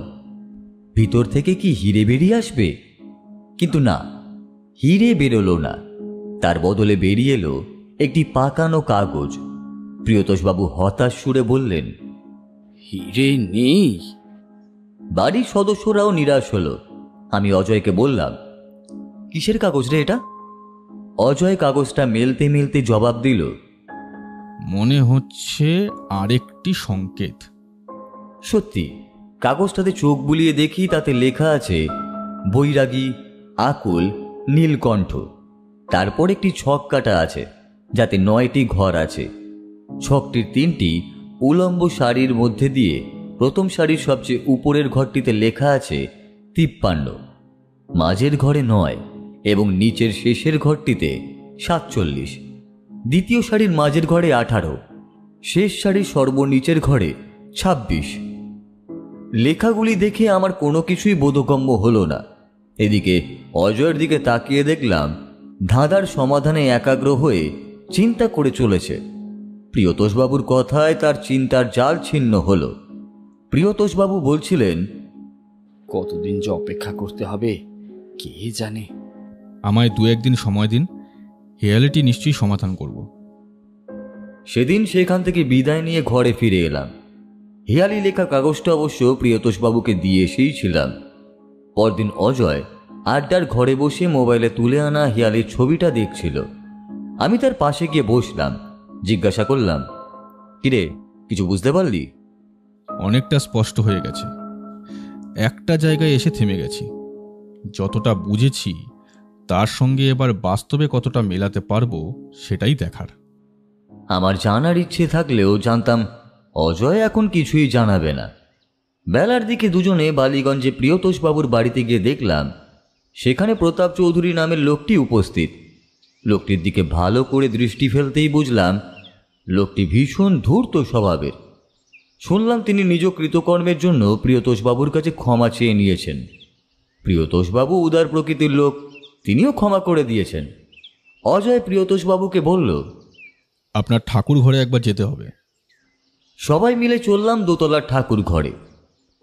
ভিতর থেকে কি হিরে বেরিয়ে আসবে? কিন্তু না, হিরে বেরোলো না। তার বদলে বেরিয়ে এলো একটি পাকানো কাগজ। প্রিয়তোষবাবু হতাশ সুরে বললেন, হিরে নেই। বাড়ির সদস্যরাও নিরাশ হলো। আমি অজয়কে বললাম, কিসের কাগজ রে এটা? অজয় কাগজটা মেলতে মেলতে জবাব দিল, মনে হচ্ছে আরেকটি সংকেত। সত্যি, কাগজটাতে চোখ বুলিয়ে দেখি তাতে লেখা আছে বৈরাগী, আকুল, নীলকণ্ঠ। তারপর একটি ছক কাটা আছে যাতে 9টি ঘর আছে। ছকটির 3টি উলম্ব সারির মধ্যে দিয়ে প্রথম সারির সবচেয়ে উপরের ঘরটিতে লেখা আছে 53, মাঝের ঘরে 9 এবং নিচের শেষের ঘরটিতে 47, দ্বিতীয় সারির মাঝের ঘরে 18, শেষ সারির সর্বনিচের ঘরে 26। লেখাগুলি দেখে আমার কোনো কিছুই বোধগম্য হলো না। এদিকে অজয়ের দিকে তাকিয়ে দেখলাম ধাঁধার সমাধানে একাগ্র হয়ে চিন্তা করে চলেছে। প্রিয়তোষবাবুর কথায় তার চিন্তার জাল ছিন্ন হল। প্রিয়তোষবাবু বলছিলেন, কতদিন যে অপেক্ষা করতে হবে কে জানে। আমায় 2-1 দিন সময় দিন, হেয়ালিটি নিশ্চয়ই সমাধান করব। সেদিন সেখান থেকে বিদায় নিয়ে ঘরে ফিরে এলাম। হেয়ালি লেখা কাগজটা অবশ্য প্রিয়তোষবাবুকে দিয়ে এসেইছিলাম। পরদিন অজয় আড্ডার ঘরে বসে মোবাইলে তুলে আনা হেয়ালির ছবিটা দেখছিল। আমি তার পাশে গিয়ে বসলাম, জিজ্ঞাসা করলাম, কিরে, কিছু বুঝতে পারলি? অনেকটা স্পষ্ট হয়ে গেছে। একটা জায়গায় এসে থেমে গেছি। যতটা বুঝেছি তার সঙ্গে এবার বাস্তবে কতটা মেলাতে পারবো সেটাই দেখার। আমার জানার ইচ্ছে থাকলেও জানতাম অজয় এখন কিছুই জানাবে না। বেলার দিকে দুজনে বালিগঞ্জে প্রিয়তোষবাবুর বাড়িতে গিয়ে দেখলাম সেখানে প্রতাপ চৌধুরী নামের লোকটি উপস্থিত। লোকটির দিকে ভালো করে দৃষ্টি ফেলতেই বুঝলাম লোকটি ভীষণ ধূর্ত স্বভাবের। শুনলাম তিনি নিজ কৃতকর্মের জন্য প্রিয়তোষবাবুর কাছে ক্ষমা চেয়ে নিয়েছেন। প্রিয়তোষবাবু উদার প্রকৃতির লোক, তিনিও ক্ষমা করে দিয়েছেন। অজয় প্রিয়তোষবাবুকে বলল, আপনার ঠাকুর ঘরে একবার যেতে হবে। সবাই মিলে চললাম দোতলার ঠাকুর ঘরে।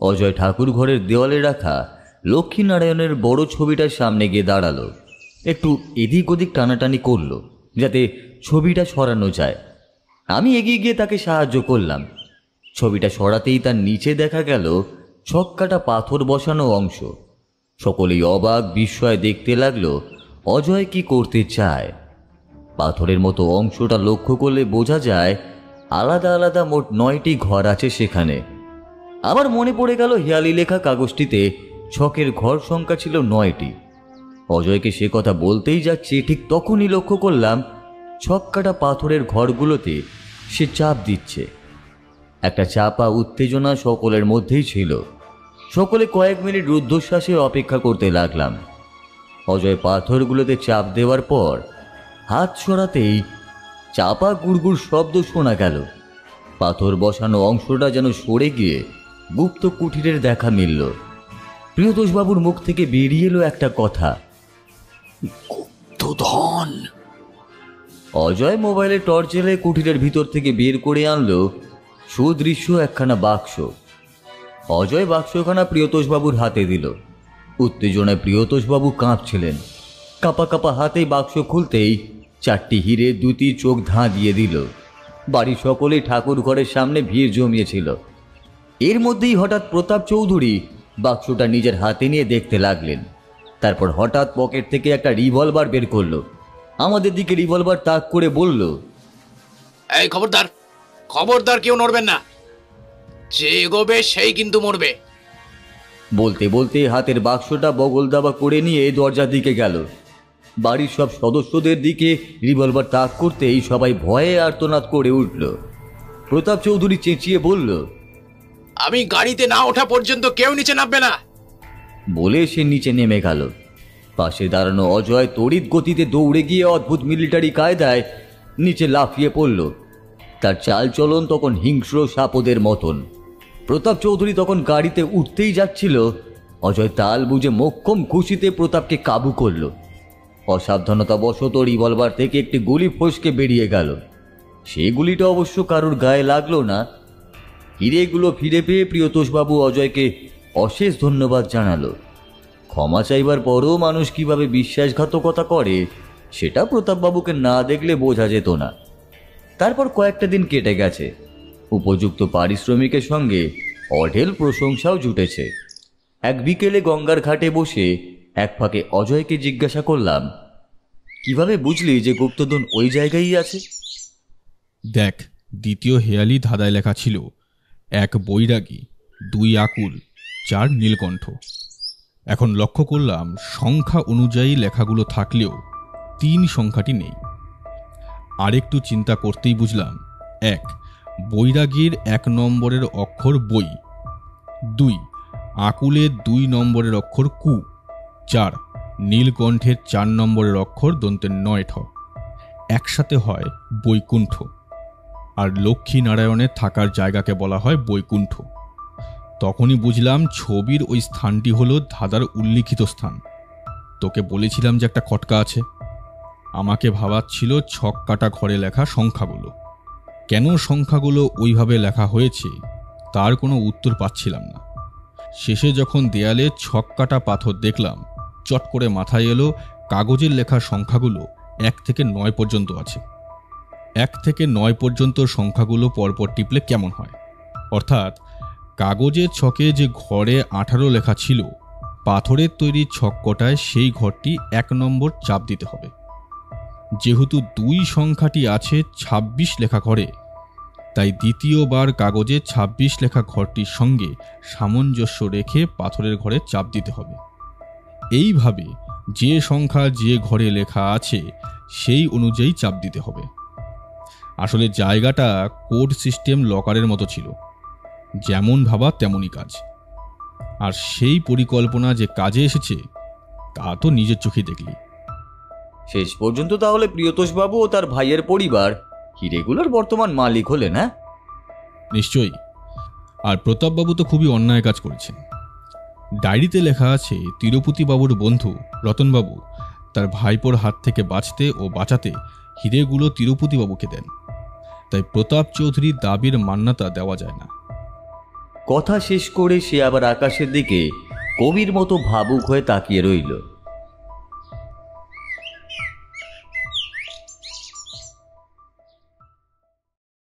অজয় ঠাকুর ঘরের দেওয়ালে রাখা লক্ষ্মীনারায়ণের বড় ছবিটার সামনে গিয়ে দাঁড়ালো। একটু এদিক ওদিক টানাটানি করলো যাতে ছবিটা সরানো যায়। আমি এগিয়ে গিয়ে তাকে সাহায্য করলাম। ছবিটা সরাতেই তার নিচে দেখা গেল ছক্কাটা পাথর বসানো অংশ। সকলেই অবাক বিস্ময় দেখতে লাগলো অজয় কি করতে চায়। পাথরের মতো অংশটা লক্ষ্য করলে বোঝা যায় আলাদা আলাদা মোট 9টি ঘর আছে সেখানে। আমার মনে পড়ে গেল হেয়ালি লেখা কাগজটিতে ছকের ঘর সংখ্যা ছিল 9টি। অজয়কে সে কথা বলতেই যাচ্ছে ঠিক তখনই লক্ষ্য করলাম ছক্কাটা পাথরের ঘরগুলোতে সে চাপ দিচ্ছে। একটা চাপা উত্তেজনা সকলের মধ্যেই ছিল। সকলে কয়েক মিনিট রুদ্ধশ্বাসে অপেক্ষা করতে লাগলাম। অজয় পাথরগুলোতে চাপ দেওয়ার পর হাত সরাতেই চাপা গুড়গুড় শব্দ শোনা গেল। পাথর বসানো অংশটা যেন সরে গিয়ে গুপ্ত কুঠিরের দেখা মিলল। প্রিয়তোষবাবুর মুখ থেকে বেরিয়ে এলো একটা কথা, গুপ্তধন। অজয় মোবাইলে টর্চ জ্বেলে কুঠিরের ভিতর থেকে বের করে আনলো সুদৃশ্য একখানা বাক্স। অজয় বাক্সখানা প্রিয়তোষবাবুর হাতে দিল। উত্তেজনায় প্রিয়তোষবাবু কাঁপছিলেন। কাঁপা কাঁপা হাতে বাক্স খুলতেই 4টি হিরে 2টি চোখ ধাঁ দিয়ে দিল। বাড়ির সকলেই ঠাকুর ঘরের সামনে ভিড় জমিয়েছিল। এর মধ্যেই হঠাৎ প্রতাপ চৌধুরী বাক্সটা নিজের হাতে নিয়ে দেখতে লাগলেন। তারপর হঠাৎ পকেট থেকে একটা রিভলভার বের করলো। আমাদের দিকে রিভলভার তাক করে বলল, এই খবরদার, খবরদার, কেউ নড়বেন না। যে এগোবে সেই কিন্তু মরবে। বলতে বলতে হাতের বাক্সটা বগল দাবা করে নিয়ে দরজার দিকে গেল। বাড়ির সব সদস্যদের দিকে রিভলভার তাক করতেই সবাই ভয়ে আর্তনাদ করে উঠল। প্রতাপ চৌধুরী চেঁচিয়ে বলল, আমি গাড়িতে না ওঠা পর্যন্ত কেউ নিচে নামবে না। বলে সে নিচে নেমে গেল। পাশে দাঁড়ানো অজয় তড়িৎ গতিতে দৌড়ে গিয়ে অদ্ভুত মিলিটারি কায়দায় নিচে লাফিয়ে পড়ল। তার চালচলন তখন হিংস্র সাপদের মতন। প্রতাপ চৌধুরী তখন গাড়িতে উঠতেই যাচ্ছিল। অজয় তাল বুঝে মোক্ষম খুশিতে প্রতাপকে কাবু করল। অসাবধানতাবশত রিভলভার থেকে একটি গুলি ফসকে বেরিয়ে গেল। সেই গুলিটা অবশ্য কারোর গায়ে লাগলো না। হিরেগুলো ফিরে পেয়ে প্রিয়তোষবাবু অজয়কে অশেষ ধন্যবাদ জানালো। ক্ষমা চাইবার পরও মানুষ কিভাবে বিশ্বাসঘাতকতা করে সেটা প্রতাপবাবুকে না দেখলে বোঝা যেত না। তারপর কয়েকটা দিন কেটে গেছে। উপযুক্ত পারিশ্রমিকের সঙ্গে অঢেল প্রশংসাও জুটেছে। এক বিকেলে গঙ্গার ঘাটে বসে এক ফাঁকে অজয়কে জিজ্ঞাসা করলাম, কিভাবে বুঝলি যে গুপ্তধন ওই জায়গায়ই আছে? দেখ, দ্বিতীয় হেয়ালি ধাঁধায় লেখা ছিল 1 বৈরাগী, 2 আকুল, 4 নীলকণ্ঠ। এখন লক্ষ্য করলাম সংখ্যা অনুযায়ী লেখাগুলো থাকলেও 3 সংখ্যাটি নেই। আরেকটু চিন্তা করতেই বুঝলাম 1 বৈরাগীর 1 নম্বরের অক্ষর বই, 2 আকুলের 2 নম্বরের অক্ষর কু, 4 নীলকণ্ঠের 4 নম্বরের অক্ষর দন্তের নয় ঠ, একসাথে হয় বৈকুণ্ঠ। আর লক্ষ্মী নারায়ণের থাকার জায়গাকে বলা হয় বৈকুণ্ঠ। তখনই বুঝলাম ছবির ওই স্থানটি হলো ধাঁধার উল্লিখিত স্থান। তোকে বলেছিলাম যে একটা খটকা আছে। আমাকে ভাবাচ্ছিল ছক কাটা ঘরে লেখা সংখ্যাগুলো। কেন সংখ্যাগুলো ওইভাবে লেখা হয়েছে তার কোনো উত্তর পাচ্ছিলাম না। শেষে যখন দেয়ালে ছক কাটা পাথর দেখলাম, চট করে মাথায় এলো কাগজের লেখা সংখ্যাগুলো 1 থেকে 9 পর্যন্ত আছে। 1 থেকে 9 পর্যন্ত সংখ্যাগুলো পরপর টিপলে কেমন হয়? অর্থাৎ কাগজের ছকে যে ঘরে 18 লেখা ছিল, পাথরের তৈরি ছক কটায় সেই ঘরটি 1 নম্বর চাপ দিতে হবে। যেহেতু 2 সংখ্যাটি আছে 26 লেখা ঘরে, তাই দ্বিতীয়বার কাগজে 26 লেখা ঘরটির সঙ্গে সামঞ্জস্য রেখে পাথরের ঘরে চাপ দিতে হবে। এইভাবে যে সংখ্যা যে ঘরে লেখা আছে সেই অনুযায়ী চাপ দিতে হবে। আসলে জায়গাটা কোড সিস্টেম লকারের মতো ছিল, যেমন ভাবা তেমনই কাজ। আর সেই পরিকল্পনা যে কাজে এসেছে তা তো নিজের চোখে দেখলি। শেষ পর্যন্ত তাহলে প্রিয়তোষবাবু ও তার ভাইয়ের পরিবার হিরেগুলোর বর্তমান মালিক হলেন, হ্যাঁ? নিশ্চয়ই। আর প্রতাপবাবু তো খুবই অন্যায় কাজ করেছেন। ডায়েরিতে লেখা আছে তিরুপতিবাবুর বন্ধু রতনবাবু তার ভাইপোর হাত থেকে বাঁচতে ও বাঁচাতে হিরেগুলো তিরুপতিবাবুকে দেন। তাই প্রতাপ চৌধুরীর দাবির মান্যতা দেওয়া যায় না। কথা শেষ করে সে আবার আকাশের দিকে কবির মতো ভাবুক হয়ে তাকিয়ে রইল।